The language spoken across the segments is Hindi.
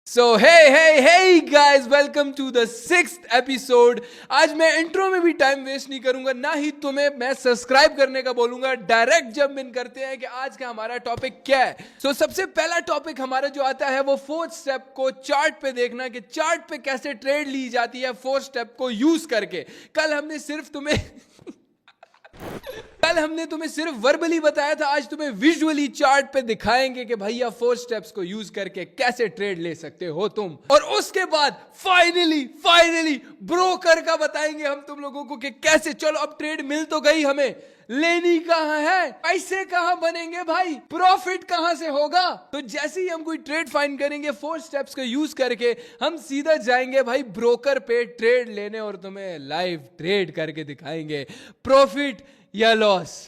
So hey guys, welcome to the 6th episode. आज मैं इंट्रो में भी टाइम वेस्ट नहीं करूंगा, ना ही तुम्हें मैं सब्सक्राइब करने का बोलूंगा। डायरेक्ट जंप इन करते हैं कि आज का हमारा टॉपिक क्या है। सबसे पहला टॉपिक हमारा जो आता है वो 4th स्टेप को चार्ट पे देखना कि चार्ट पे कैसे ट्रेड ली जाती है 4th स्टेप को यूज करके। कल हमने तुम्हें सिर्फ वर्बली बताया था, आज तुम्हें विजुअली चार्ट पे दिखाएंगे कि भैया 4 स्टेप्स को यूज करके कैसे ट्रेड ले सकते हो तुम। और उसके बाद फाइनली ब्रोकर का बताएंगे हम तुम लोगों को कि कैसे। चलो अब ट्रेड मिल तो गई, हमें लेनी कहां है, पैसे कहां बनेंगे भाई, प्रॉफिट कहां से होगा। तो जैसे ही हम कोई ट्रेड फाइंड करेंगे 4 स्टेप्स को यूज करके, हम सीधा जाएंगे भाई ब्रोकर पे ट्रेड लेने और तुम्हें लाइव ट्रेड करके दिखाएंगे। प्रॉफिट या लॉस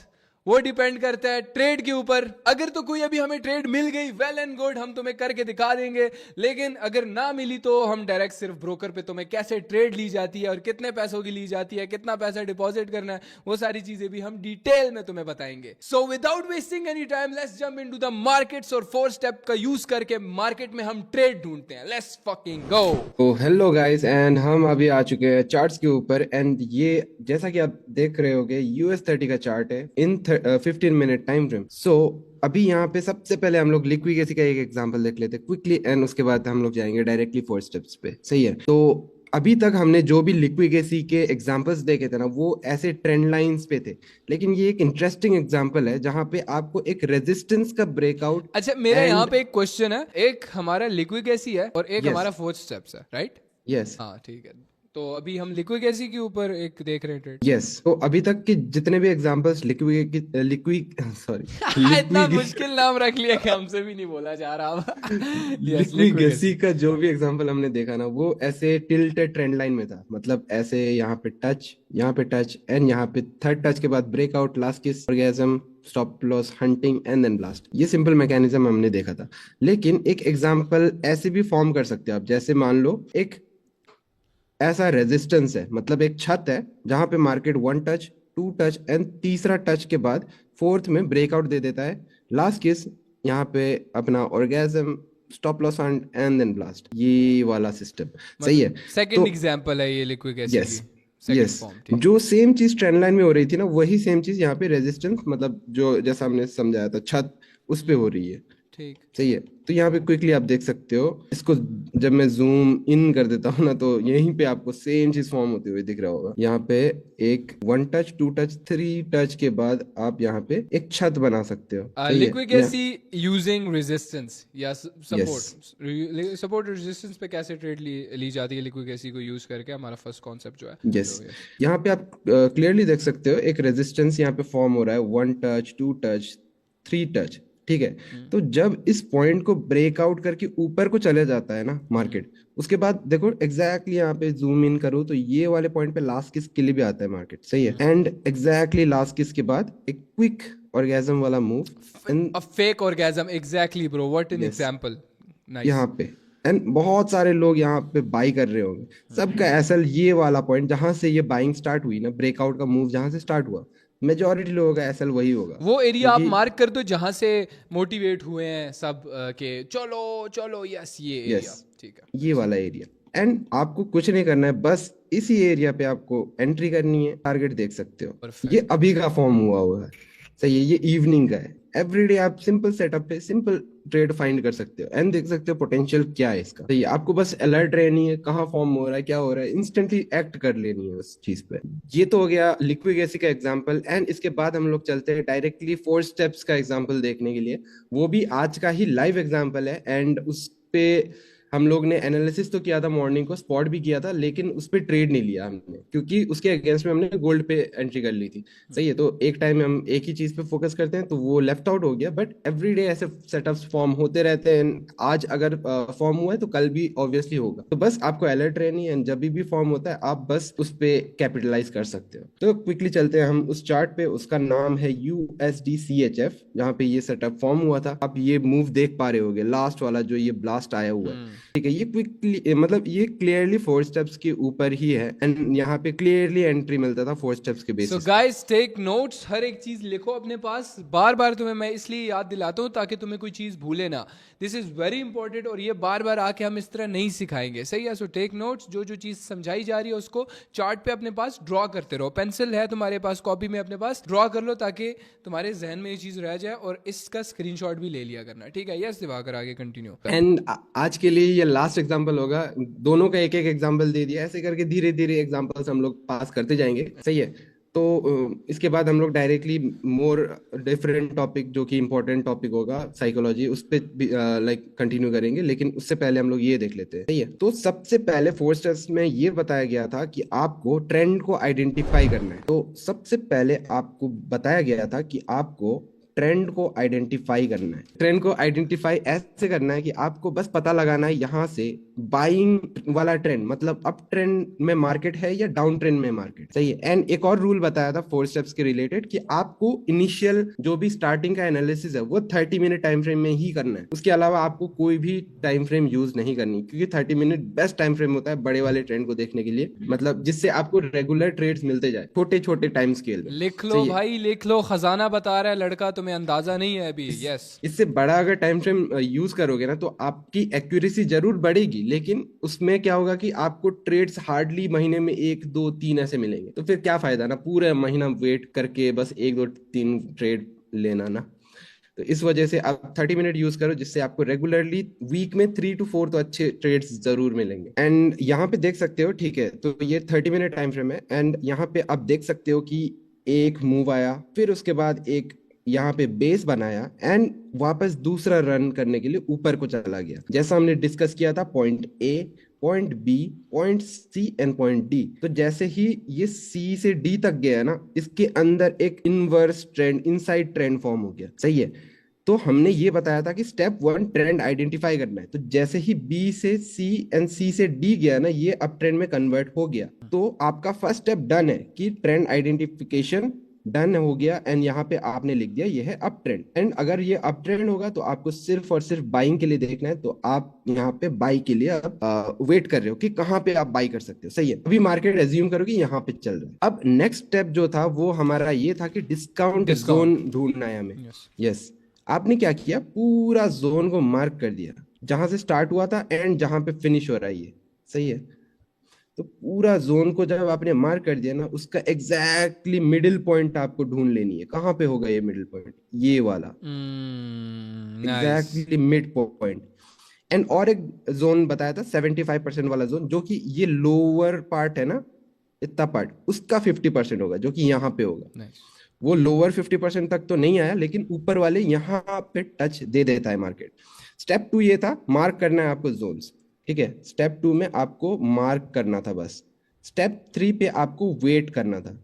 वो डिपेंड करता है ट्रेड के ऊपर। अगर तो कोई अभी हमें ट्रेड मिल गई, वेल एंड गुड, हम तुम्हें करके दिखा देंगे। लेकिन अगर ना मिली तो हम डायरेक्ट सिर्फ ब्रोकर पे तुम्हें कैसे ट्रेड ली जाती है और कितने पैसों की ली जाती है, कितना पैसा डिपॉजिट करना है, वो सारी चीजें भी हम डिटेल में तुम्हें बताएंगे। So without wasting any time, let's jump into the markets और 4 स्टेप का यूज करके मार्केट में हम ट्रेड ढूंढते हैं। Let's fucking go. तो हेलो गाइस, एंड हम अभी आ चुके हैं चार्ट्स के ऊपर। एंड ये जैसा कि आप देख रहे होगे US30 का चार्ट है इन 15 मिनट टाइम फ्रेम। सो अभी यहाँ पे सबसे पहले हम लोग लिक्विडेसी का एक एग्जांपल देख लेते हैं क्विकली, एंड उसके बाद हम लोग जाएंगे डायरेक्टली 4 स्टेप्स पे। सही है। तो अभी तक हमने जो भी लिक्विडेसी के एग्जांपल्स देखे थे ना, वो ऐसे ट्रेंड लाइंस पे थे। लेकिन ये एक इंटरेस्टिंग एग्जांपल है जहां पे आपको एक रेजिस्टेंस का ब्रेकआउट। अच्छा, मेरा यहाँ एंड पे एक क्वेश्चन है। एक हमारा लिक्विड कैसी है और एक यस, हमारा 4th स्टेप्स है, राइट? यस, हाँ ठीक है। तो अभी हम लिक्विड गैसी के ऊपर एक देख रहे हैं ट्रेड। यस। तो अभी तक के जितने भी एग्जांपल्स लिक्विड लिक्विड सॉरी इतना लिक्विड मुश्किल नाम रख लिया कि हमसे भी नहीं बोला जा रहा। Yes, liquid liquid gassy gassy. का जो भी एग्जांपल हमने देखा ना, वो ऐसे टिल्टेड ट्रेंड लाइन में था। मतलब ऐसे यहाँ पे टच, यहाँ पे टच, एंड यहाँ पे थर्ड टच के बाद breakout, last kiss, orgasm, stop loss, hunting, and then blast. ये सिंपल मैकेनिज्म हमने देखा था। लेकिन एक एग्जांपल ऐसे भी फॉर्म कर सकते हो आप। जैसे मान लो एक ऐसा रेजिस्टेंस है, मतलब एक छत है जहां पे मार्केट 1 टच, 2 टच एंड तीसरा टच के बाद फोर्थ में ब्रेकआउट दे देता है। लास्ट केस यहाँ पे अपना orgasm, stop loss and then blast, ये वाला सिस्टम। सही है। मतलब सेकंड तो एग्जांपल है ये लिक्विड गैसी की, यस, सेकंड यस, फॉर्म, ठीक है। जो सेम चीज ट्रेंड लाइन में हो रही थी ना, वही सेम चीज यहाँ पे रेजिस्टेंस, मतलब जो जैसा हमने समझाया था छत, उस पे हो रही है। ठीक सही है। ठीक। तो यहाँ पे क्विकली आप देख सकते हो इसको। जब मैं जूम इन कर देता हूँ ना, तो यहीं पे आपको सेम चीज फॉर्म होते हुए दिख रहा होगा। यहाँ पे एक 1 टच, 2 टच, 3 टच के बाद आप यहाँ पे एक छत बना सकते हो। सही है। लिक्विड गैसी यूजिंग रेजिस्टेंस या यस, सपोर्ट। सपोर्ट रेजिस्टेंस पे कैसे ट्रेड ली जाती है लिक्विड गैसी को यूज करके, हमारा फर्स्ट कॉन्सेप्ट जो है। यस। तो यस। यहाँ पे आप क्लियरली देख सकते हो एक रेजिस्टेंस यहाँ पे फॉर्म हो रहा है। 1 टच, 2 टच, 3 टच। ठीक है। तो जब इस पॉइंट को ब्रेकआउट करके ऊपर को चले जाता है ना मार्केट, उसके बाद देखो एग्जैक्टली यहाँ पे जूम इन करो तो ये वाले पॉइंट पे लास्ट किस के लिए भी आता है मार्केट। सही है। एंड एग्जैक्टली लास्ट किस के बाद एक क्विक ऑर्गेजम वाला move. And a fake orgasm, exactly bro, what an yes, example. Nice. यहाँ पे एंड बहुत सारे लोग यहाँ पे बाई कर रहे होंगे। सबका एसल ये वाला पॉइंट जहां से ये बाइंग स्टार्ट हुई ना, ब्रेकआउट का मूव जहां से स्टार्ट हुआ, मेजोरिटी लोगों का एसल वही होगा। वो एरिया आप क्योंकि मार्क कर दो जहां से मोटिवेट हुए हैं सब के चलो चलो, यस ये यस, एरिया, ठीक है। ये वाला एरिया। एंड आपको कुछ नहीं करना है, बस इसी एरिया पे आपको एंट्री करनी है। टारगेट देख सकते हो, ये परफेक्ट। अभी का फॉर्म हुआ है। सही है। ये इवनिंग का है। एवरीडे आप सिंपल सेटअप पे सिंपल ट्रेड फाइंड कर सकते हो एंड देख सकते हो पोटेंशियल क्या है इसका। सही है। आपको बस अलर्ट रहनी है, कहाँ फॉर्म हो रहा है, क्या हो रहा है, इंस्टेंटली एक्ट कर लेनी है उस चीज पे। ये तो हो गया लिक्विड गैसी का एग्जांपल। एंड इसके बाद हम लोग चलते हैं डायरेक्टली 4 स्टेप्स का एग्जांपल देखने के लिए। वो भी आज का ही लाइव एग्जांपल है। एंड उस पे हम लोग ने एनालिसिस तो किया था, मॉर्निंग को स्पॉट भी किया था, लेकिन उस पर ट्रेड नहीं लिया हमने, क्योंकि उसके अगेंस्ट में हमने गोल्ड पे एंट्री कर ली थी। सही है। तो एक टाइम में हम एक ही चीज पे फोकस करते हैं, तो वो लेफ्ट आउट हो गया। बट एवरीडे ऐसे सेटअप्स फॉर्म होते रहते हैं। आज अगर फॉर्म हुआ है तो कल भी ऑब्वियसली होगा। तो बस आपको अलर्ट रहनी है, जब भी फॉर्म होता है आप बस उस पे कैपिटलाइज कर सकते हो। तो क्विकली चलते हैं हम उस चार्ट पे। उसका नाम है USDCHF, जहाँ पे ये सेटअप फॉर्म हुआ था। आप ये मूव देख पा रहे होगे, लास्ट वाला जो ये ब्लास्ट आया हुआ है। ठीक है, ये क्विकली मतलब ये क्लियरली 4 स्टेप्स के ऊपर ही है, एंड यहाँ पे क्लियरली एंट्री मिलता था 4 स्टेप्स के सो बेसिस। गाइस टेक नोट्स, हर एक चीज लिखो अपने पास। बार बार तुम्हें मैं इसलिए याद दिलाता हूँ ताकि तुम्हें कोई चीज भूले ना। दिस इज वेरी इंपॉर्टेंट, और ये बार बार आके हम इस तरह नहीं सिखाएंगे, सही है? सो टेक नोट्स, जो जो चीज समझाई जा रही है उसको चार्ट पे अपने पास ड्रॉ करते रहो। पेंसिल है तुम्हारे पास, कॉपी में अपने पास ड्रॉ कर लो ताकि तुम्हारे जहन में ये चीज रह जाए, और इसका स्क्रीनशॉट भी ले लिया करना, ठीक है? यस दिवाकर, आगे कंटिन्यू। एंड आज के लिए ये लास्ट एग्जांपल होगा, दोनों का एक एक एग्जांपल दे दिया, ऐसे करके धीरे धीरे एग्जांपल्स हम लोग पास करते जाएंगे, सही है? तो इसके बाद हम लोग डायरेक्टली मोर डिफरेंट टॉपिक, जो कि इंपॉर्टेंट टॉपिक होगा साइकोलॉजी, उस पे लाइक कंटिन्यू करेंगे, लेकिन उससे पहले हम लोग ये देख लेते हैं, सही है? तो सबसे पहले 4 स्टेप्स में ये बताया गया था कि आपको ट्रेंड को आइडेंटिफाई करना है। तो सबसे पहले आपको बताया गया था कि आपको ट्रेंड को आइडेंटिफाई करना है। ट्रेंड को आइडेंटिफाई ऐसे करना है कि आपको बस पता लगाना है यहाँ से बाइंग वाला ट्रेंड, मतलब अप ट्रेंड में मार्केट है या डाउन ट्रेंड में मार्केट, सही है? एंड एक और रूल बताया था 4 स्टेप्स के रिलेटेड कि आपको इनिशियल जो भी स्टार्टिंग का एनालिसिस है वो 30 मिनट टाइम फ्रेम में ही करना है। उसके अलावा आपको कोई भी टाइम फ्रेम यूज नहीं करनी, क्योंकि 30 मिनट बेस्ट टाइम फ्रेम होता है बड़े वाले ट्रेंड को देखने के लिए, मतलब जिससे आपको रेगुलर ट्रेड्स मिलते जाए छोटे छोटे टाइम स्केल में। लिख लो भाई, लिख लो, खजाना बता रहा है लड़का, तुम्हें अंदाजा नहीं है अभी। यस, इससे बड़ा अगर टाइम फ्रेम यूज करोगे ना, तो आपकी एक्यूरेसी जरूर बढ़ेगी, लेकिन उसमें क्या होगा कि आपको ट्रेड्स हार्डली महीने में 1 2 3 ऐसे मिलेंगे। तो फिर क्या फायदा ना पूरा महीना वेट करके बस 1 2 3 ट्रेड लेना ना। तो इस वजह से आप 30 मिनट यूज करो, जिससे आपको रेगुलरली वीक में 3 to 4 तो अच्छे ट्रेड्स जरूर मिलेंगे। एंड यहाँ पे देख सकते हो, ठीक है, तो ये 30 मिनट टाइम फ्रेम है, एंड यहाँ पे आप देख सकते हो कि एक मूव आया, फिर उसके बाद एक यहाँ पे बेस बनाया, एंड वापस दूसरा रन करने के लिए ऊपर को चला गया, जैसा हमने डिस्कस किया था, point A, point B, point C and point D. तो जैसे ही ये सी से डी तक गया ना, इसके अंदर एक inverse trend, inside trend form हो गया, सही है? तो हमने ये बताया था कि स्टेप 1 ट्रेंड आइडेंटिफाई करना है। तो जैसे ही बी से सी एंड सी से डी गया ना, ये अप ट्रेंड में कन्वर्ट हो गया। तो आपका फर्स्ट स्टेप डन है कि ट्रेंड आइडेंटिफिकेशन डन हो गया, एंड यहाँ पे आपने लिख दिया ये है अप ट्रेंड। एंड अगर ये अप ट्रेंड होगा तो आपको सिर्फ और सिर्फ बाइंग के लिए देखना है। तो आप यहाँ पे बाई के लिए अब वेट कर रहे हो कि कहाँ पे आप बाई कर सकते हो, सही है? अभी मार्केट एज्यूम करो कि यहाँ पे चल रहा है। अब नेक्स्ट स्टेप जो था वो हमारा ये था कि डिस्काउंट जोन ढूंढना है हमें। यस, आपने क्या किया, पूरा जोन को मार्क कर दिया, जहां से स्टार्ट हुआ था एंड जहां पे फिनिश हो रहा है ये, सही है? तो पूरा जोन को जब आपने मार्क कर दिया ना, उसका एग्जैक्टली मिडिल पॉइंट आपको ढूंढ लेनी है। कहाँ पे होगा ये मिडिल पॉइंट? ये वाला, एग्जैक्टली मिड पॉइंट। एंड और एक जोन बताया था 75% वाला जोन, जो कि ये लोअर पार्ट है ना, इतना पार्ट, उसका 50% होगा, जो कि यहाँ पे होगा। वो लोअर 50% तक तो नहीं आया, लेकिन ऊपर वाले यहाँ पे टच दे देता है मार्केट। स्टेप 2 ये था, मार्क करना है आपको जोन्स, ठीक है? स्टेप 2 में आपको मार्क करना था बस। स्टेप 3 पे आपको वेट करना था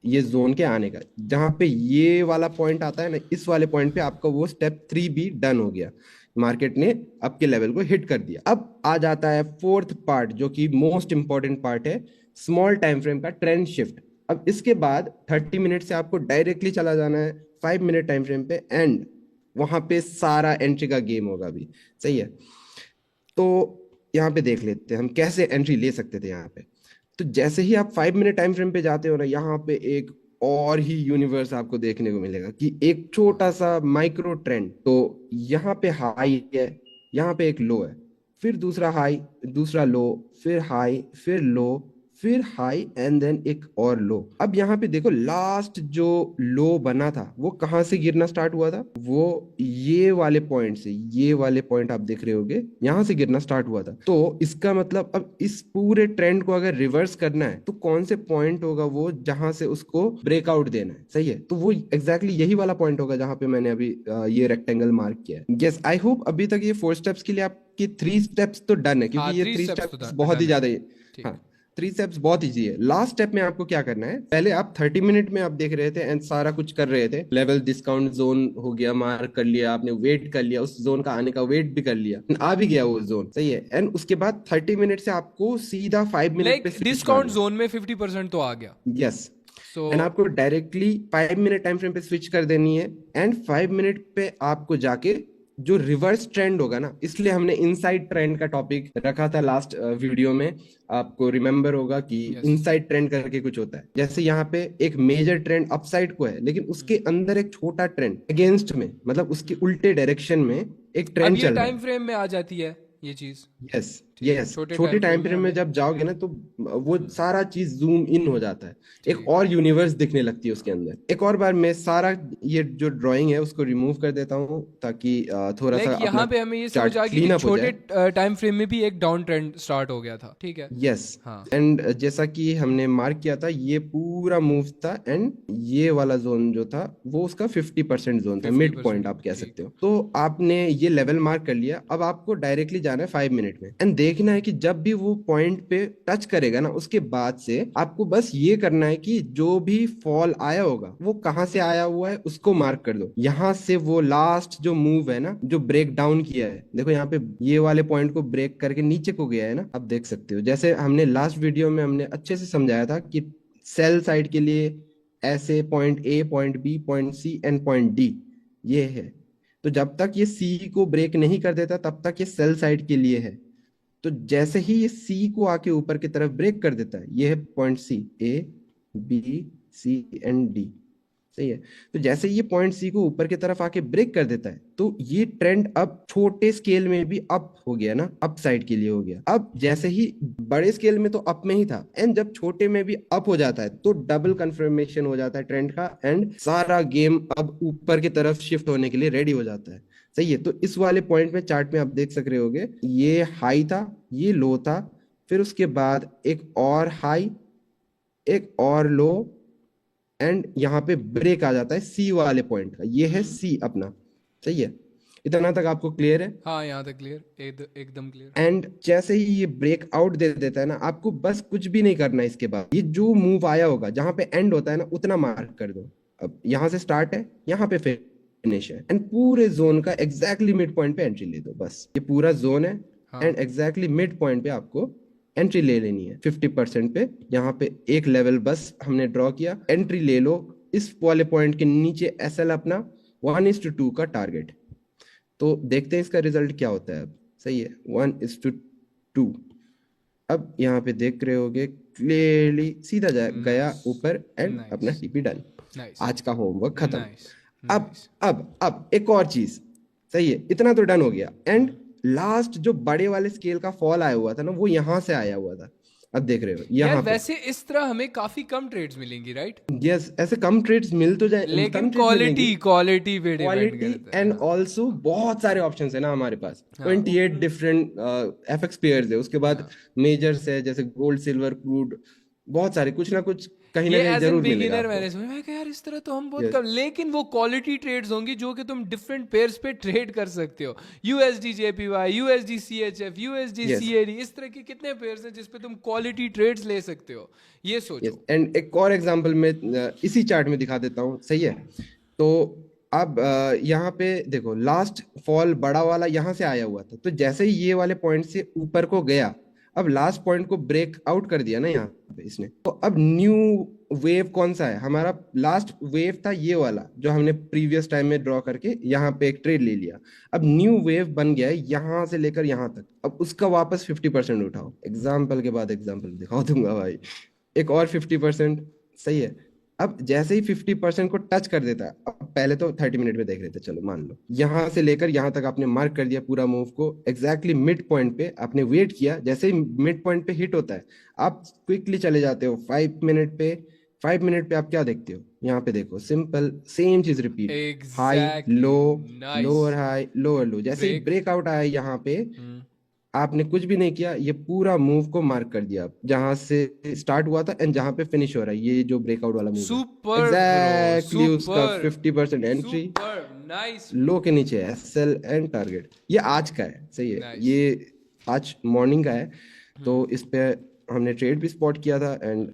ये जोन के आने का। जहां पे ये वाला पॉइंट आता है ना, इस वाले पॉइंट पे आपका वो स्टेप 3 भी डन हो गया, मार्केट ने आपके लेवल को हिट कर दिया। अब आ जाता है 4th पार्ट, जो कि मोस्ट इंपॉर्टेंट पार्ट है, स्मॉल टाइम फ्रेम का ट्रेंड शिफ्ट। अब इसके बाद 30 मिनट से आपको डायरेक्टली चला जाना है 5 मिनट टाइम फ्रेम पे, एंड वहां पे सारा एंट्री का गेम होगा अभी, सही है? तो यहाँ पे देख लेते हैं हम कैसे एंट्री ले सकते थे यहाँ पे। तो जैसे ही आप 5 मिनट टाइम फ्रेम पे जाते हो ना, यहाँ पे एक और ही यूनिवर्स आपको देखने को मिलेगा कि एक छोटा सा माइक्रो ट्रेंड। तो यहाँ पे हाई है, यहाँ पे एक लो है, फिर दूसरा हाई, दूसरा लो, फिर हाई, फिर लो, फिर हाई, एंड देन एक और लो। अब यहाँ पे देखो, लास्ट जो लो बना था वो कहाँ से गिरना स्टार्ट हुआ था? वो ये वाले पॉइंट से, ये वाले पॉइंट आप देख रहे होगे, यहाँ से गिरना स्टार्ट हुआ था। तो इसका मतलब अब इस पूरे ट्रेंड को अगर रिवर्स करना है तो कौन से पॉइंट होगा वो जहां से उसको ब्रेकआउट देना है, सही है? तो वो एग्जैक्टली यही वाला पॉइंट होगा जहां पे मैंने अभी ये रेक्टेंगल मार्क किया है। यस, आई होप अभी तक ये 4 स्टेप्स के लिए आपकी 3 स्टेप्स तो डन है, क्योंकि ये 3 स्टेप्स बहुत ही ज्यादा है। हाँ, 3 स्टेप्स बहुत इजी है। लास्ट स्टेप में आपको क्या करना है, पहले आप 30 मिनट में आप देख रहे थे एंड सारा कुछ कर रहे थे, लेवल डिस्काउंट जोन हो गया, मार्क कर लिया आपने, वेट कर लिया, उस जोन का आने का वेट भी कर लिया, आ भी गया वो जोन, सही है? एंड उसके बाद 30 मिनट से आपको सीधा 5 मिनट पे डिस्काउंट जोन में 50% तो आ गया। यस, एंड आपको डायरेक्टली 5 मिनट टाइम फ्रेम पे स्विच कर देनी है, एंड 5 मिनट पे आपको जाके जो रिवर्स ट्रेंड होगा ना, इसलिए हमने इनसाइड ट्रेंड का टॉपिक रखा था लास्ट वीडियो में। आपको रिमेम्बर होगा कि यस। इनसाइड ट्रेंड करके कुछ होता है। जैसे यहाँ पे एक मेजर ट्रेंड अपसाइड को है, लेकिन उसके अंदर एक छोटा ट्रेंड अगेंस्ट में, मतलब उसके उल्टे डायरेक्शन में एक अब ट्रेंड ये चल रहा टाइम है। फ्रेम में आ जाती है ये चीज। यस, ठीक है, यस, छोटे छोटे टाइम टाइम फ्रेम में फ्रेम में हमें। जब जाओगे ना, तो वो सारा चीज जूम इन हो जाता है, एक ठीक। और यूनिवर्स दिखने लगती है उसके अंदर। एक और बार मैं सारा ये जो ड्राइंग है उसको रिमूव कर देता हूँ, ताकि थोड़ा सा लाइक अपना यहाँ पे हमें ये समझ चार्ट आ गया कि क्लीन अप हो छोटे जाए। टाइम फ्रेम में भी एक डाउन ट्रेंड स्टार्ट हो गया था। ठीक है। यस। हाँ। एंड जैसा कि हमने मार्क किया था, ये पूरा मूव था, एंड ये वाला जोन जो था वो उसका 50% जोन था, मिड पॉइंट 50%। आप कह ठीक। सकते हो। तो आपने ये लेवल मार्क कर लिया, अब आपको डायरेक्टली जाना है 5 मिनट में, एंड देखना है कि जब भी वो पॉइंट पे टच करेगा ना, उसके बाद से आपको बस ये करना है कि जो भी फॉल आया होगा वो कहाँ से आया हुआ है उसको मार्क कर दो। यहाँ से वो लास्ट जो मूव है ना, जो ब्रेक डाउन किया है, देखो यहाँ पे ये वाले पॉइंट को ब्रेक करके नीचे को गया है ना, आप देख सकते हो। जैसे हमने लास्ट वीडियो में हमने अच्छे से समझाया था कि सेल साइड के लिए ऐसे point A, point B, point C and point D ये है। तो जब तक ये सी को ब्रेक नहीं कर देता तब तक ये सेल साइड के लिए है। तो जैसे ही ये सी को आके ऊपर की तरफ ब्रेक कर देता है, ये है point C, A B C and D, सही है। तो जैसे ये पॉइंट सी को ऊपर की तरफ आके ब्रेक कर देता है, तो ये ट्रेंड अब छोटे स्केल में भी अप हो गया ना, अप साइड के लिए हो गया। अब जैसे ही बड़े स्केल में तो अप में ही था, एंड जब छोटे में भी अप हो जाता है तो डबल कंफर्मेशन हो जाता है ट्रेंड का, एंड सारा गेम अब ऊपर की तरफ शिफ्ट होने के लिए रेडी हो जाता है। सही है। तो इस वाले पॉइंट में चार्ट में आप देख सक रहे होगे, ये हाई था, ये लो था, फिर उसके बाद एक और हाई, एक और लो, एंड यहाँ पे ब्रेक आ जाता है सी वाले पॉइंट का, ये है सी अपना। सही है। इतना तक आपको क्लियर है? हाँ, यहाँ तक क्लियर, एकदम क्लियर। एंड जैसे ही ये ब्रेक आउट दे देता है ना, आपको बस कुछ भी नहीं करना है इसके बाद। ये जो मूव आया होगा जहां पे एंड होता है ना, उतना मार्क कर दो। अब यहाँ से स्टार्ट है, यहाँ पे फिनिश है, एंड पूरे जोन का एग्जैक्टली मिड पॉइंट पे एंट्री ले दो। बस ये पूरा जोन है, हाँ। एंड एग्जैक्टली मिड पॉइंट पे आपको एंट्री ले लेनी है 50% पे। यहाँ पे एक लेवल बस हमने ड्रॉ किया, एंट्री ले लो इस वाले पॉइंट के नीचे। एसएल अपना 1:2 का टारगेट। तो देखते हैं इसका रिजल्ट क्या होता है अब। सही है, 1:2। अब यहाँ पे देख रहे होगे क्लियरली, सीधा गया ऊपर, एंड अपना नाइस। TP done. नाइस। आज का होमवर्क खत्म। नाइस। अब नाइस। अब एक और चीज। सही है, इतना तो डन हो गया, एंड लास्ट जो बड़े वाले स्केल का फॉल आया हुआ था ना, वो यहाँ से आया हुआ था। अब देख रहे हो यार यहाँ पे। वैसे इस तरह हमें काफी कम ट्रेड्स मिलेंगी, राइट? यस, ऐसे कम ट्रेड्स मिल तो जाए, लेकिन कम ट्रेड्स मिलेंगी, क्वालिटी पे डिपेंड क्वालिटी, करता है। एंड हाँ। ऑल्सो बहुत सारे ऑप्शंस है ना हमारे पास। हाँ। 28 डिफरेंट एफएक्स पेयर्स है, उसके बाद हाँ। मेजर्स है जैसे गोल्ड, सिल्वर, क्रूड, बहुत सारे, कुछ ना कुछ कहीं ना ये कहीं एज एन जरूर मिलेगा बिगिनर आपको। मैंने समझा, मैं कहा यार इस तरह तो हम बहुत यस, कम, लेकिन वो क्वालिटी ट्रेड्स होंगी जो कि तुम डिफरेंट पेयर्स पे ट्रेड कर सकते हो। USD JPY, USD CHF, USD yes, CAD, इस तरह के कितने पेयर्स हैं जिस पे तुम क्वालिटी ट्रेड्स ले सकते हो, ये यस। सोचो। एंड एक और एग्जांपल में इसी चार्ट में दिखा देता हूँ। सही है। तो अब यहाँ पे देखो, लास्ट फॉल बड़ा वाला यहाँ से आया हुआ था, तो जैसे ही ये वाले पॉइंट से ऊपर को गया, अब लास्ट पॉइंट को ब्रेक आउट कर दिया ना यहाँ पे इसने, तो अब न्यू वेव कौन सा है हमारा? लास्ट वेव था ये वाला जो हमने प्रीवियस टाइम में ड्रॉ करके यहाँ पे एक ट्रेड ले लिया। अब न्यू वेव बन गया है यहाँ से लेकर यहाँ तक। अब उसका वापस 50% उठाओ। एग्जाम्पल के बाद एग्जाम्पल दिखा दूंगा भाई। एक और 50%। सही है। अब जैसे ही 50% को टच कर देता है, अब पहले तो 30 मिनट में देख रहे थे, चलो मान लो यहां से लेकर यहां तक आपने मार्क कर दिया पूरा मूव को, एग्जैक्टली मिड पॉइंट पे आपने वेट किया। जैसे ही मिड पॉइंट पे हिट होता है, आप क्विकली चले जाते हो 5 मिनट पे। 5 मिनट पे आप क्या देखते हो? यहाँ पे देखो, सिंपल सेम चीज repeat, high exactly. Low, nice. Lower high lower low. जैसे ही ब्रेक। ब्रेकआउट आया यहाँ पे, आपने कुछ भी नहीं किया, ये पूरा मूव को मार्क कर दिया जहां से स्टार्ट हुआ था एंड जहां पे फिनिश हो रहा है। ये जो ब्रेकआउट वाला मूव है, सुपर ब्रो, एग्जैक्टली उसका सुपर 50% एंट्री, सुपर नाइस। लो के नीचे एसएल एंड टारगेट। ये आज का है। सही है। नाइस। ये आज मॉर्निंग का है, तो इस पे हमने ट्रेड भी स्पॉट किया था, एंड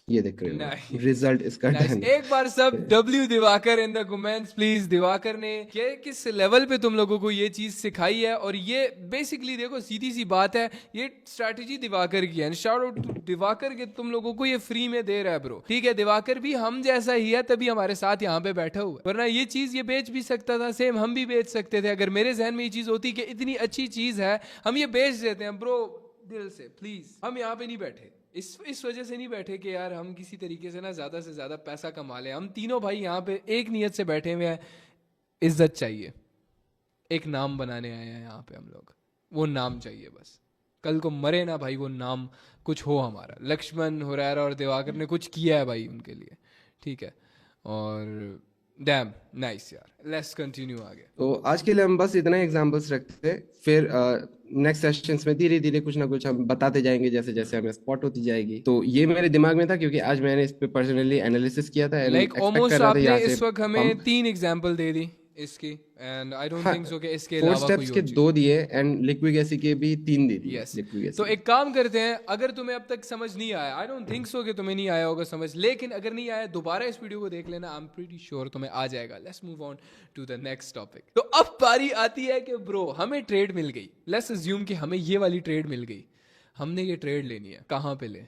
ये देख रहे हो Nice. रिजल्ट इसका Nice. डन। एक बार सब W Diwakar in the comments please. Diwakar ने किस लेवल पे तुम लोगों को ये चीज सिखाई है, और ये बेसिकली देखो सीधी सी बात है, ये स्ट्रैटेजी दिवाकर की है। शाउट आउट टू दिवाकर के तुम लोगों को ये फ्री में दे रहा है ब्रो, ठीक है। दिवाकर भी हम जैसा ही है तभी हमारे साथ यहाँ पे बैठा हुआ है, वरना ये चीज ये बेच भी सकता था, सेम हम भी बेच सकते थे। अगर मेरे जहन में ये चीज होती कि इतनी अच्छी चीज है हम ये बेच देते हैं ब्रो, दिल से प्लीज। हम यहाँ पे नहीं बैठे इस वजह से नहीं बैठे कि यार हम किसी तरीके से ना ज्यादा से ज्यादा पैसा कमा लें। हम तीनों भाई यहाँ पे एक नियत से बैठे हुए हैं, इज्जत चाहिए, एक नाम बनाने आए हैं यहाँ पे हम लोग, वो नाम चाहिए बस। कल को मरे ना भाई वो नाम कुछ हो हमारा। लक्ष्मण हुरैरा और दिवाकर ने कुछ किया है भाई उनके लिए, ठीक है। और डैम नाइस यार, लेट्स कंटिन्यू आगे। तो आज के लिए हम बस इतना एग्जांपल्स रखते हैं, फिर नेक्स्ट सेशंस में धीरे धीरे कुछ ना कुछ हम बताते जाएंगे जैसे जैसे हमें स्पॉट होती जाएगी। तो ये मेरे दिमाग में था क्योंकि आज मैंने इस पे पर्सनली एनालिसिस किया था, लाइक ऑलमोस्ट आपने इस वक्त हमें 3 एग्जांपल दे दी इसकी, and I don't think so कि इसके फोर अलावा स्टेप्स कोई के और 2 दिए एंड लिक्विड एसिड के भी 3 दे दिए। यस। लिक्विड एसिड तो एक काम करते हैं, अगर तुम्हें अब तक समझ नहीं आया, आई डोंट थिंक सो कि तुम्हें नहीं आया होगा समझ, लेकिन अगर नहीं आया दोबारा इस वीडियो को देख लेना, आई एम प्रीटी श्योर तुम्हें आ जाएगा। Let's move on to the next topic. तो अब बारी आती है कि ब्रो हमें ट्रेड मिल गई, लेट्स अज्यूम कि हमें ये वाली ट्रेड मिल गई, हमने ये ट्रेड लेनी है, कहां पे ले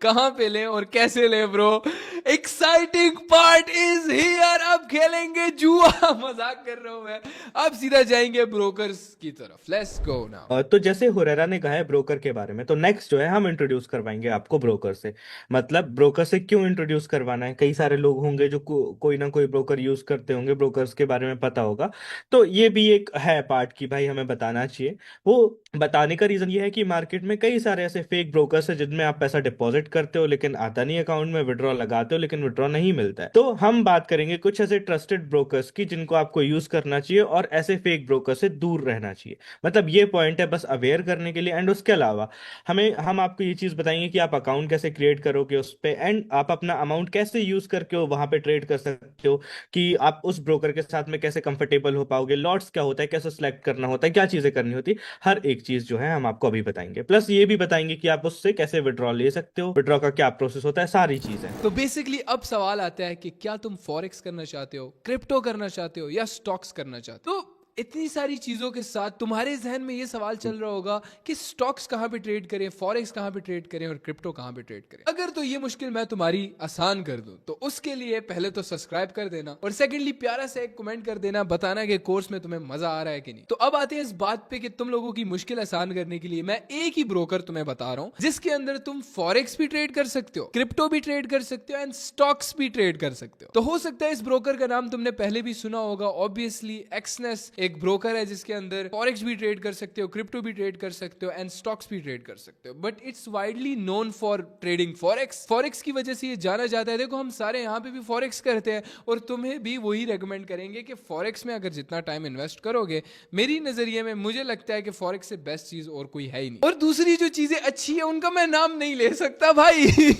कहां पे ले और कैसे ले bro? Exciting part is here. अब खेलेंगे जुआ, मजाक कर रहा हूं मैं। अब सीधा जाएंगे ब्रोकर्स की तरफ, लेट्स गो नाउ। तो जैसे हुरैरा ने कहा है ब्रोकर के बारे में, तो नेक्स्ट जो है हम इंट्रोड्यूस करवाएंगे आपको ब्रोकर से। मतलब ब्रोकर से क्यों इंट्रोड्यूस करवाना है, कई सारे लोग होंगे जो कोई ना कोई ब्रोकर यूज करते होंगे, ब्रोकर्स के बारे में पता होगा, तो ये भी एक है पार्ट की भाई हमें बताना चाहिए। वो बताने का रीजन ये है कि मार्केट में कई सारे ऐसे फेक ब्रोकर्स है जिनमें आप पैसा डिपॉजिट करते हो लेकिन आता नहीं अकाउंट में, विड्रॉ लगाते हो लेकिन विड्रॉ नहीं मिलता है। तो हम बात करेंगे कुछ ऐसे ट्रस्टेड ब्रोकर्स की जिनको आपको यूज करना चाहिए और ऐसे फेक ब्रोकर से दूर रहना चाहिए। मतलब ये पॉइंट है बस अवेयर करने के लिए। एंड उसके अलावा हम आपको ये चीज बताएंगे कि आप अकाउंट कैसे क्रिएट करोगे उस पे, एंड आप अपना अमाउंट कैसे यूज करके वहां पे ट्रेड कर सकते हो, कि आप उस ब्रोकर के साथ में कैसे कंफर्टेबल हो पाओगे, लॉट्स क्या होता है, कैसे सिलेक्ट करना होता है, क्या चीजें करनी होती है, हर एक चीज जो है हम आपको अभी बताएंगे। प्लस ये भी बताएंगे कि आप उससे कैसे विड्रॉ ले सकते हो, विड्रॉ का क्या प्रोसेस होता है, सारी चीजें। तो बेसिकली अब सवाल आता है कि क्या तुम फॉरेक्स करना चाहते हो, क्रिप्टो करना चाहते हो, या स्टॉक्स करना चाहते हो? तो इतनी सारी चीजों के साथ तुम्हारे जहन में ये सवाल चल रहा होगा कि स्टॉक्स कहां पे ट्रेड करें, फॉरेक्स कहां पे ट्रेड करें और क्रिप्टो कहां पे ट्रेड करें। अगर तो ये मुश्किल मैं तुम्हारी आसान कर दूं तो उसके लिए पहले तो सब्सक्राइब कर देना, और सेकंडली प्यारा सा एक कमेंट कर देना, बताना कि कोर्स में तुम्हें मजा आ रहा है कि नहीं। तो अब आते हैं इस बात पे कि तुम लोगों की मुश्किल आसान करने के लिए मैं एक ही ब्रोकर तुम्हें बता रहा हूं जिसके अंदर तुम फॉरेक्स भी ट्रेड कर सकते हो, क्रिप्टो भी ट्रेड कर सकते हो एंड स्टॉक्स भी ट्रेड कर सकते हो। तो हो सकता है इस ब्रोकर का नाम तुमने पहले भी सुना होगा, ऑब्वियसली एक्सनेस एक ब्रोकर है जिसके अंदर फॉरेक्स भी ट्रेड कर सकते हो, क्रिप्टो भी ट्रेड कर सकते हो एंड स्टॉक्स भी ट्रेड कर सकते हो। But it's widely known for trading forex. Forex की वजह से ये जाना जाता है। देखो हम सारे यहाँ पे भी फॉरेक्स करते हैं और तुम्हें भी वही रेकमेंड करेंगे कि फॉरेक्स में अगर जितना टाइम इन्वेस्ट करोगे, मेरी नजरिए में मुझे लगता है कि फॉरेक्स से बेस्ट चीज और कोई है ही नहीं। और दूसरी जो चीजें अच्छी है उनका मैं नाम नहीं ले सकता भाई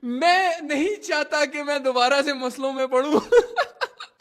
मैं नहीं चाहता कि मैं दोबारा से मसलों में पड़ूं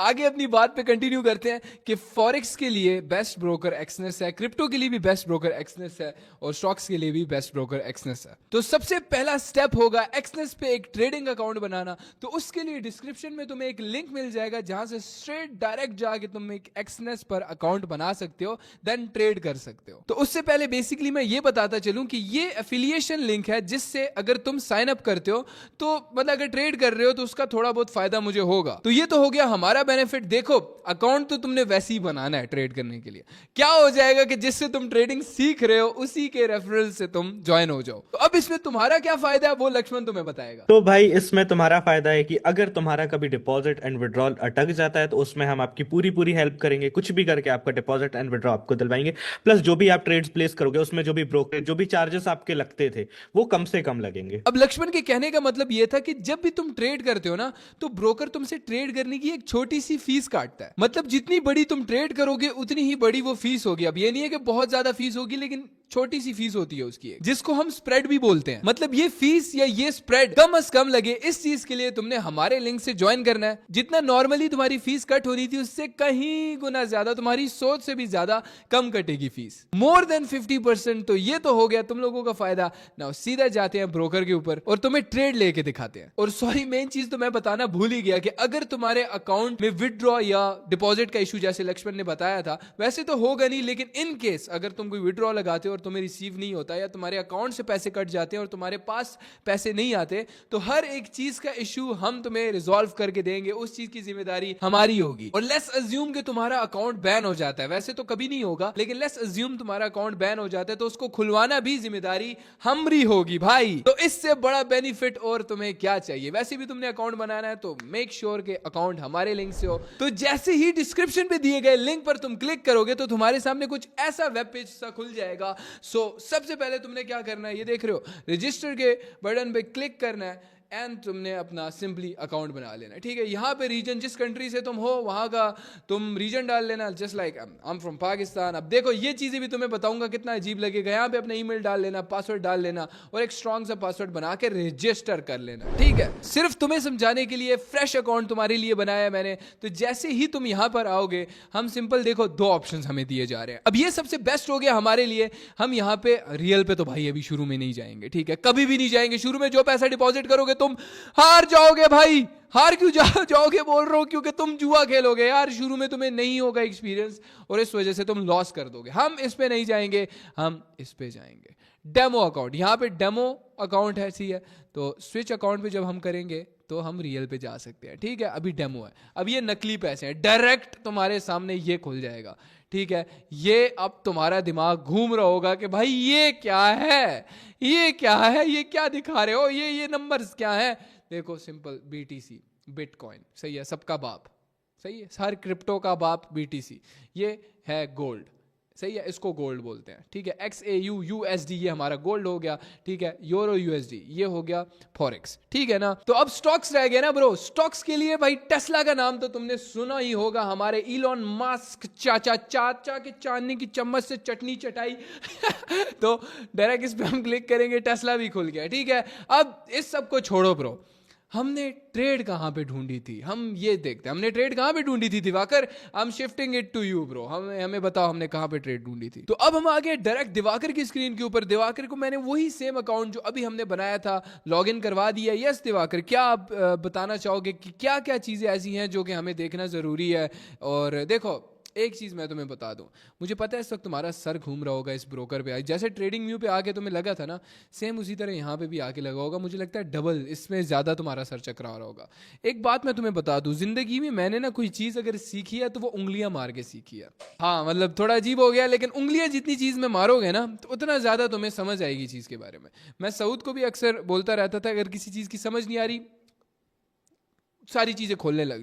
आगे अपनी बात पे कंटिन्यू करते हैं कि फॉरेक्स के लिए बेस्ट ब्रोकर एक्सनेस है, क्रिप्टो के लिए भी बेस्ट ब्रोकर एक्सनेस है और स्टॉक्स के लिए भी बेस्ट ब्रोकर एक्सनेस है। तो सबसे पहला स्टेप होगा एक्सनेस पे एक ट्रेडिंग अकाउंट बनाना। तो उसके लिए डिस्क्रिप्शन में तुम्हें एक लिंक मिल जाएगा जहां से स्ट्रेट डायरेक्ट जाके तुम एक एक्सनेस पर अकाउंट बना सकते हो, देन ट्रेड कर सकते हो। तो उससे पहले बेसिकली मैं ये बताता चलूं कि ये एफिलिएशन लिंक है जिससे अगर तुम साइन अप करते हो तो मतलब अगर ट्रेड कर रहे हो तो उसका थोड़ा बहुत फायदा मुझे होगा। तो ये तो हो गया हमारा बेनिफिट। देखो अकाउंट तो तुमने वैसे ही बनाना है ट्रेड करने के लिए। क्या हो जाएगा कि जिससे तुम ट्रेडिंग सीख रहे हो उसी के रेफरल से तुम ज्वाइन हो जाओ। तो अब इसमें तुम्हारा क्या फायदा है वो लक्ष्मण तुम्हें बताएगा। तो भाई इसमें तुम्हारा फायदा है कि अगर तुम्हारा कभी डिपॉजिट एंड विड्रॉल अटक जाता है तो उसमें हम आपकी पूरी पूरी हेल्प करेंगे, कुछ भी करके आपका डिपॉजिट एंड विड्रॉ आपको दिलवाएंगे। प्लस जो भी आप ट्रेड्स प्लेस करोगे उसमें जो भी ब्रोकरेज जो भी चार्जेस आपके लगते थे वो कम से कम लगेंगे। अब लक्ष्मण के कहने का मतलब यह था कि जब भी तुम ट्रेड करते हो ना तो ब्रोकर तुमसे ट्रेड करने की एक छोटी सी फीस काटता है। मतलब जितनी बड़ी तुम ट्रेड करोगे उतनी ही बड़ी वो फीस होगी। अब ये नहीं है कि बहुत ज्यादा फीस होगी, लेकिन छोटी सी फीस होती है उसकी, जिसको हम स्प्रेड भी बोलते हैं। मतलब ये फीस या ये स्प्रेड कम से कम लगे, इस चीज के लिए तुमने हमारे लिंक से ज्वाइन करना है। जितना नॉर्मली तुम्हारी फीस कट होनी थी उससे कहीं गुना ज्यादा, तुम्हारी सोच से भी ज्यादा कम कटेगी फीस, मोर देन 50%। तो ये तो हो गया तुम लोगों का फायदा। नाउ सीधा जाते हैं ब्रोकर के ऊपर और तुम्हें ट्रेड लेके दिखाते हैं। और सॉरी, मेन चीज तो मैं बताना भूल ही गया कि अगर तुम्हारे अकाउंट में विदड्रॉ या डिपॉजिट का इशू, जैसे लक्ष्मण ने बताया था, वैसे तो होगा नहीं, लेकिन इन केस अगर तुम कोई विदड्रॉ लगाते हो और तुम्हें रिसीव नहीं होता या तुम्हारे अकाउंट से पैसे कट जाते हैं और तुम्हारे पास पैसे नहीं आते, तो हर एक चीज का इशू हम तुम्हें रिजॉल्व करके देंगे। उस चीज की जिम्मेदारी हमारी होगी। और लेट्स अज्यूम कि तुम्हारा अकाउंट बैन हो जाता है, वैसे तो कभी नहीं होगा, लेकिन लेट्स अज्यूम तुम्हारा अकाउंट बैन हो जाता है, तो उसको खुलवाना भी जिम्मेदारी हमारी होगी भाई। तो इससे बड़ा बेनिफिट और तुम्हें क्या चाहिए। वैसे भी तुमने अकाउंट बनाना है तो मेक श्योर कि अकाउंट हमारे लिंक से हो। तो जैसे ही डिस्क्रिप्शन पे दिए गए लिंक पर तुम क्लिक करोगे तो तुम्हारे सामने कुछ ऐसा वेब पेज सा खुल जाएगा। सो सबसे पहले तुमने क्या करना है, ये देख रहे हो, रजिस्टर के बटन पे क्लिक करना है एंड तुमने अपना सिंपली अकाउंट बना लेना है। ठीक है, यहाँ पे रीजन, जिस कंट्री से तुम हो वहाँ का तुम रीजन डाल लेना, just like I am from Pakistan. अब देखो ये चीज़ें भी तुम्हें बताऊंगा कितना अजीब लगेगा। यहाँ पे अपना ईमेल डाल लेना, पासवर्ड डाल लेना और एक स्ट्रॉन्ग सा पासवर्ड बना के रजिस्टर कर लेना। ठीक है, सिर्फ तुम्हें समझाने के लिए फ्रेश अकाउंट तुम्हारे लिए बनाया है मैंने। तो जैसे ही तुम यहाँ पर आओगे, हम सिंपल देखो 2 ऑप्शन हमें दिए जा रहे हैं। अब ये सबसे बेस्ट हो गया हमारे लिए। हम यहाँ पे रियल पे तो भाई अभी शुरू में नहीं जाएंगे, ठीक है, कभी भी नहीं जाएंगे। शुरू में जो पैसा डिपॉजिट करोगे तुम हार जाओगे भाई। हार क्यों जाओगे बोल रहा हूं, क्योंकि तुम जुआ खेलोगे यार। शुरू में तुम्हें नहीं होगा एक्सपीरियंस और इस वजह से तुम लॉस कर दोगे। हम इस पे नहीं जाएंगे, हम इस पे जाएंगे। डेमो अकाउंट, यहाँ पे डेमो अकाउंट है, सी है, तो स्विच अकाउंट पे जब हम करेंगे तो हम रियल पे जा सकते हैं। ठीक है, अभी डेमो है। अब ये नकली पैसे हैं, डायरेक्ट तुम्हारे सामने ये खुल जाएगा। ठीक है, ये अब तुम्हारा दिमाग घूम रहा होगा कि भाई ये क्या है, ये क्या है, ये क्या दिखा रहे हो, ये नंबर्स क्या है। देखो सिंपल, BTC, बिटकॉइन, सही है, सबका बाप, सही है, हर क्रिप्टो का बाप BTC। ये है गोल्ड, सही है, इसको गोल्ड बोलते हैं। ठीक है, XAU USD ये हमारा गोल्ड हो गया। ठीक है, यूरो USD ये हो गया फॉरेक्स। ठीक है ना। तो अब स्टॉक्स रह गए ना ब्रो। स्टॉक्स के लिए भाई टेस्ला का नाम तो तुमने सुना ही होगा, हमारे इलॉन मस्क चाचा के चांदनी की चम्मच से चटनी चटाई तो डायरेक्ट इस पे हम क्लिक करेंगे, टेस्ला भी खुल गया। ठीक है, अब इस सब को छोड़ो ब्रो, हमने ट्रेड कहाँ पे ढूंढी थी, हम ये देखते हैं हमने ट्रेड कहाँ पे ढूंढी थी। Diwakar, I am shifting it to you bro, हमें बताओ हमने कहाँ पे ट्रेड ढूंढी थी। तो अब हम आ गए डायरेक्ट दिवाकर की स्क्रीन के ऊपर। दिवाकर को मैंने वही सेम अकाउंट जो अभी हमने बनाया था लॉगिन करवा दिया। यस दिवाकर, क्या आप बताना चाहोगे कि क्या क्या चीज़ें ऐसी हैं जो कि हमें देखना ज़रूरी है। और देखो एक चीज़ मैं तुम्हें बता दूं, मुझे पता है इस वक्त तुम्हारा सर घूम रहा होगा इस ब्रोकर पे। जैसे ट्रेडिंग व्यू पे आके तुम्हें लगा था ना, सेम उसी तरह यहाँ पे भी आके लगा होगा। मुझे लगता है डबल, इसमें ज़्यादा तुम्हारा सर चकरा रहा होगा। एक बात मैं तुम्हें बता दूं, जिंदगी में मैंने ना कोई चीज़ अगर सीखी है तो वो उंगलियां मार के सीखी है। हाँ मतलब थोड़ा अजीब हो गया, लेकिन उंगलियां जितनी चीज़ में मारोगे ना तो उतना ज़्यादा तुम्हें समझ आएगी चीज़ के बारे में। मैं सऊद को भी अक्सर बोलता रहता था, अगर किसी चीज़ की समझ नहीं आ रही सारी चीज़ें खोलने लग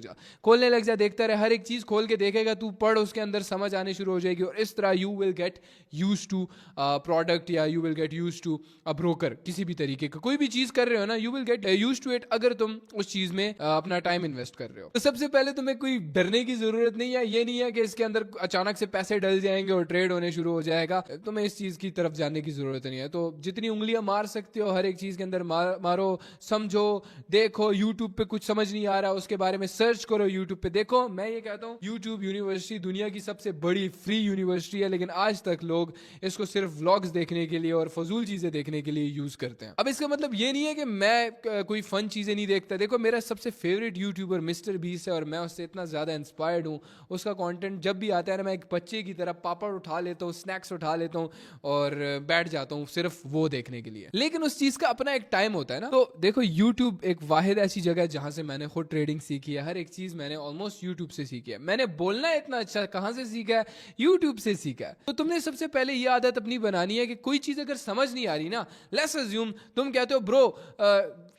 जा, देखता रहे, हर एक चीज़ खोल के देखेगा तू, पढ़, उसके अंदर समझ आने शुरू हो जाएगी। और इस तरह you will get use to product या you will get use to a broker. किसी भी तरीके का कोई भी चीज़ कर रहे हो ना, you will get use to it अगर तुम उस चीज़ में अपना टाइम इन्वेस्ट कर रहे हो। तो सबसे पहले तुम्हें कोई डरने की ज़रूरत नहीं है। ये नहीं है कि इसके अंदर अचानक से पैसे डल जाएंगे और ट्रेड होने शुरू हो जाएगा, तुम्हें इस चीज़ की तरफ जाने की ज़रूरत नहीं है। तो जितनी उंगलियां मार सकते हो हर एक चीज़ के अंदर मारो, समझो, देखो। यूट्यूब पे कुछ समझ नहीं आ रहा उसके बारे में सर्च करो, यूट्यूब पे देखो। मैं ये कहता हूँ यूट्यूब यूनिवर्सिटी दुनिया की सबसे बड़ी फ्री यूनिवर्सिटी है, लेकिन आज तक लोग इसको सिर्फ व्लॉग्स देखने के लिए और फजूल चीजें देखने के लिए यूज करते हैं। अब इसका मतलब ये नहीं है कि मैं कोई फन चीजें नहीं देखता। देखो मेरा सबसे फेवरेट यूट्यूबर मिस्टर बीस्ट है और मैं उससे इतना ज्यादा इंस्पायर्ड हूँ। उसका कंटेंट जब भी आता है ना, मैं एक बच्चे की तरह पापड़ उठा लेता हूँ, स्नैक्स उठा लेता हूँ और बैठ जाता हूँ सिर्फ वो देखने के लिए। लेकिन उस चीज का अपना एक टाइम होता है ना। तो देखो यूट्यूब एक वाहिद ऐसी जगह है जहां से मैंने खुद ट्रेडिंग सीखी है। हर एक चीज मैंने ऑलमोस्ट यूट्यूब से सीखी है। मैंने बोलना इतना अच्छा कहां से सीखा है, यूट्यूब से सीखा है। तो तुमने सबसे पहले ये आदत अपनी बनानी है कि कोई चीज अगर समझ नहीं आ रही ना, लेट्स अज्यूम तुम कहते हो ब्रो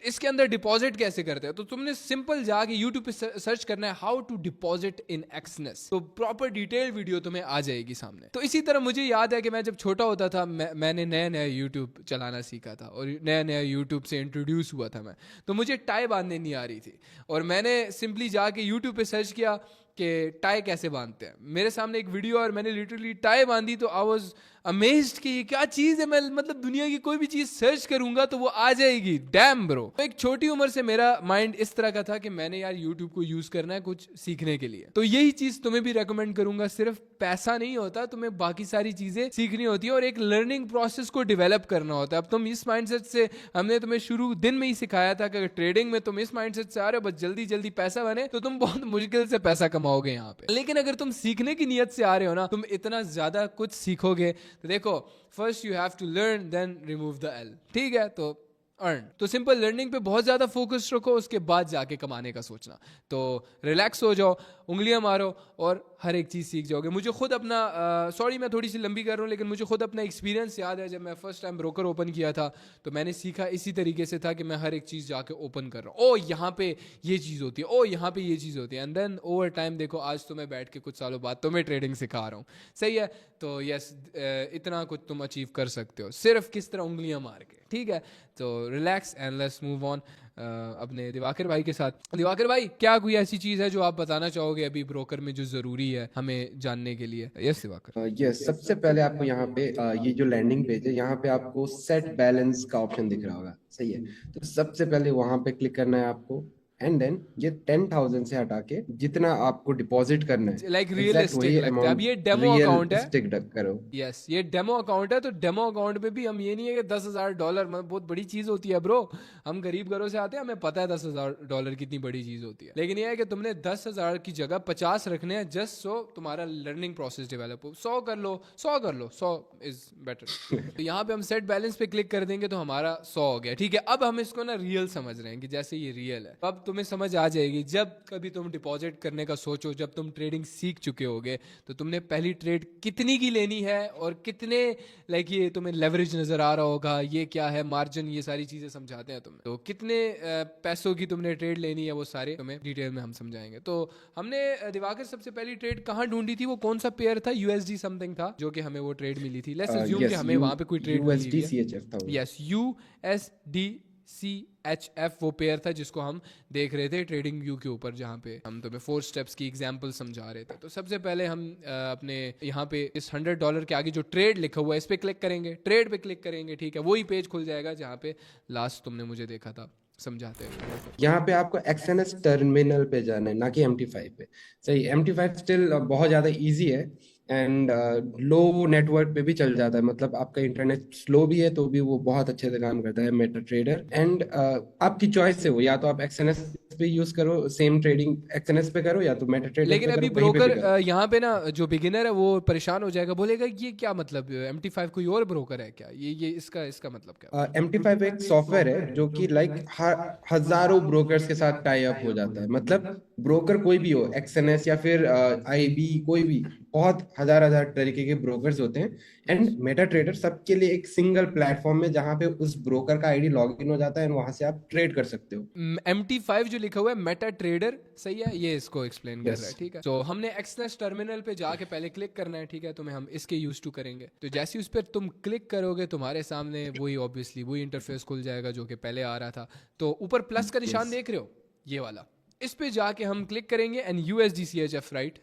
इसके अंदर डिपॉजिट कैसे करते हैं, तो तुमने सिंपल जाके यूट्यूब पे सर्च करना है how to deposit in Exness. तो प्रॉपर डिटेल वीडियो तुम्हें आ जाएगी सामने। तो इसी तरह मुझे याद है कि मैं जब छोटा होता था मैंने नया यूट्यूब चलाना सीखा था और नया यूट्यूब से इंट्रोड्यूस हुआ था मैं, तो मुझे टाई बांधने नहीं आ रही थी और मैंने सिंपली जाके यूट्यूब पे सर्च किया कि टाई कैसे बांधते हैं। मेरे सामने एक वीडियो और मैंने लिटरली टाई बांधी तो आई वाज अमेज्ड कि ये क्या चीज़ है। मैं मतलब दुनिया की कोई भी चीज़ सर्च करूंगा तो वो आ जाएगी। Damn bro. तो एक छोटी उम्र से मेरा माइंड इस तरह का था कि मैंने यार यूट्यूब को यूज़ करना है कुछ सीखने के लिए। तो यही चीज़ तुम्हें भी रेकमेंड करूंगा। सिर्फ पैसा नहीं होता, तुम्हें बाकी सारी चीज़ें सीखनी होती है और एक लर्निंग प्रोसेस को डेवलप करना होता है। अब तुम इस माइंडसेट से, हमने तुम्हें शुरू दिन में ही सिखाया था कि अगर ट्रेडिंग में तुम इस माइंडसेट से आ रहे हो बस जल्दी जल्दी पैसा बने तो तुम बहुत मुश्किल से पैसा कमाओगे यहाँ पे। लेकिन अगर तुम सीखने की नीयत से आ रहे हो ना, तुम इतना ज्यादा कुछ सीखोगे। तो देखो, first you have to learn then remove the L, ठीक है। तो अर्न, तो सिंपल लर्निंग पे बहुत ज्यादा फोकस रखो, उसके बाद जाके कमाने का सोचना। तो रिलैक्स हो जाओ, उंगलियां मारो और हर एक चीज़ सीख जाओगे। मुझे खुद अपना सॉरी मैं थोड़ी सी लंबी कर रहा हूँ, लेकिन मुझे खुद अपना एक्सपीरियंस याद है। जब मैं फर्स्ट टाइम ब्रोकर ओपन किया था तो मैंने सीखा इसी तरीके से था कि मैं हर एक चीज़ जाके ओपन कर रहा हूँ। ओ यहाँ पे ये चीज़ होती है, ओ यहाँ पे ये चीज़ होती है। एंड देन ओवर टाइम देखो, आज तो मैं बैठ के कुछ सालों बाद तो मैं ट्रेडिंग सिखा रहा हूँ। सही है। तो यस, इतना कुछ तुम अचीव कर सकते हो सिर्फ किस तरह उंगलियां मार के, ठीक है। तो relax and let's move on अपने दिवाकर भाई के साथ। दिवाकर भाई, क्या कोई ऐसी चीज है जो आप बताना चाहोगे अभी ब्रोकर में जो जरूरी है हमें जानने के लिए? यस दिवाकर। यस, सबसे पहले आपको यहाँ पे ये जो लैंडिंग पेज है यहाँ पे आपको सेट बैलेंस का ऑप्शन दिख रहा होगा, सही है। तो सबसे पहले वहां पे क्लिक करना है आपको, एंड देन ये 10,000 से हटा के जितना आपको डिपॉजिट करना है लाइक एग्जैक्ट रियलिस्टिक वही लगता है। अब अमाउंट ये डेमो अकाउंट है। रियलिस्टिक करो। यस, ये डेमो अकाउंट है। तो डेमो अकाउंट में भी हम, ये नहीं है कि $10,000 मतलब बहुत बड़ी चीज होती है ब्रो। हम गरीब घरों से आते हैं, हमें पता है $10,000 कितनी बड़ी चीज होती है। लेकिन ये है कि तुमने 10,000 की जगह 50 रखने हैं, जस्ट सो तुम्हारा लर्निंग प्रोसेस डेवलप हो। 100 कर लो, 100 कर लो, 100 इज बेटर। तो यहाँ पे हम सेट बैलेंस पे क्लिक कर देंगे तो हमारा 100 हो गया, ठीक है। अब हम इसको ना रियल समझ रहे हैं कि जैसे ये रियल है। अब तुम्हें समझ आ जाएगी जब कभी तुम डिपॉजिट करने का सोचो, जब तुम ट्रेडिंग सीख चुके होगे तो तुमने पहली ट्रेड कितनी की लेनी है और कितने लाइक ये तुम्हें लेवरेज नजर आ रहा होगा, ये क्या है मार्जिन, ये सारी चीजें समझाते हैं तुम्हें। तो कितने पैसों की तुमने ट्रेड लेनी है वो सारे तुम्हें डिटेल में हम समझाएंगे। तो हमने दिवाकर सबसे पहली ट्रेड कहाँ ढूंढी थी? वो कौन सा पेयर था? यूएसडी समथिंग था जो कि हमें वो ट्रेड मिली थी। लेट्स अज्यूम कि हमें वहां पे कोई ट्रेड मिली यूएसडी सीएचएफ था। यस, यूएसडी CHF वो पेयर था जिसको हम देख रहे थे ट्रेडिंग व्यू के ऊपर, जहाँ पे हम तुम्हें 4 स्टेप्स की एग्जांपल समझा रहे थे। तो सबसे पहले हम अपने यहाँ पे इस $100 के आगे जो ट्रेड लिखा हुआ है इस पे क्लिक करेंगे, ट्रेड पे क्लिक करेंगे, ठीक है। वही पेज खुल जाएगा जहाँ पे लास्ट तुमने मुझे देखा था समझाते हुए। यहाँ पे आपको XNS टर्मिनल पे जाना है, ना कि MT5 पे। सही, MT5 स्टिल बहुत ज्यादा इजी है एंड लो नेटवर्क पे भी चल जाता है। मतलब आपका इंटरनेट स्लो भी है तो भी वो बहुत अच्छे से काम करता है मेटा ट्रेडर। एंड आपकी चॉइस है वो, या तो आप XNS पे यूज करो, सेम ट्रेडिंग XNS पे करो, या तो मेटा ट्रेडर लेकिन पे अभी करो, कहीं पे भी ब्रोकर करो। यहाँ पे ना जो बिगिनर है वो परेशान हो जाएगा, बोलेगा ये क्या मतलब MT5 कोई और ब्रोकर है क्या? ये इसका मतलब क्या? MT5 एक सॉफ्टवेयर है जो कि लाइक हजारों ब्रोकर्स के साथ टाई अप हो जाता है। मतलब ब्रोकर कोई भी हो, XNS या फिर IB, कोई भी, बहुत हजार हजार तरीके के ब्रोकर्स होते हैं। एंड मेटा ट्रेडर सबके लिए एक सिंगल प्लेटफॉर्म है जहां पे उस ब्रोकर का आईडी लॉग इन हो जाता है, वहां से आप ट्रेड कर सकते हो। MT5 जो लिखा हुआ है मेटा ट्रेडर, सही है, ये इसको एक्सप्लेन कर Yes. रहा है, ठीक है। तो हमने XNS टर्मिनल पे जाके पहले क्लिक करना है, ठीक है। तो हम इसके यूज टू करेंगे। तो जैसे उस पर तुम क्लिक करोगे तुम्हारे सामने वही ऑब्वियसली वही इंटरफेस खुल जाएगा जो कि पहले आ रहा था। तो ऊपर प्लस का निशान देख रहे हो, ये वाला, इस पे जाके हम क्लिक करेंगे एंड USD CHF राइट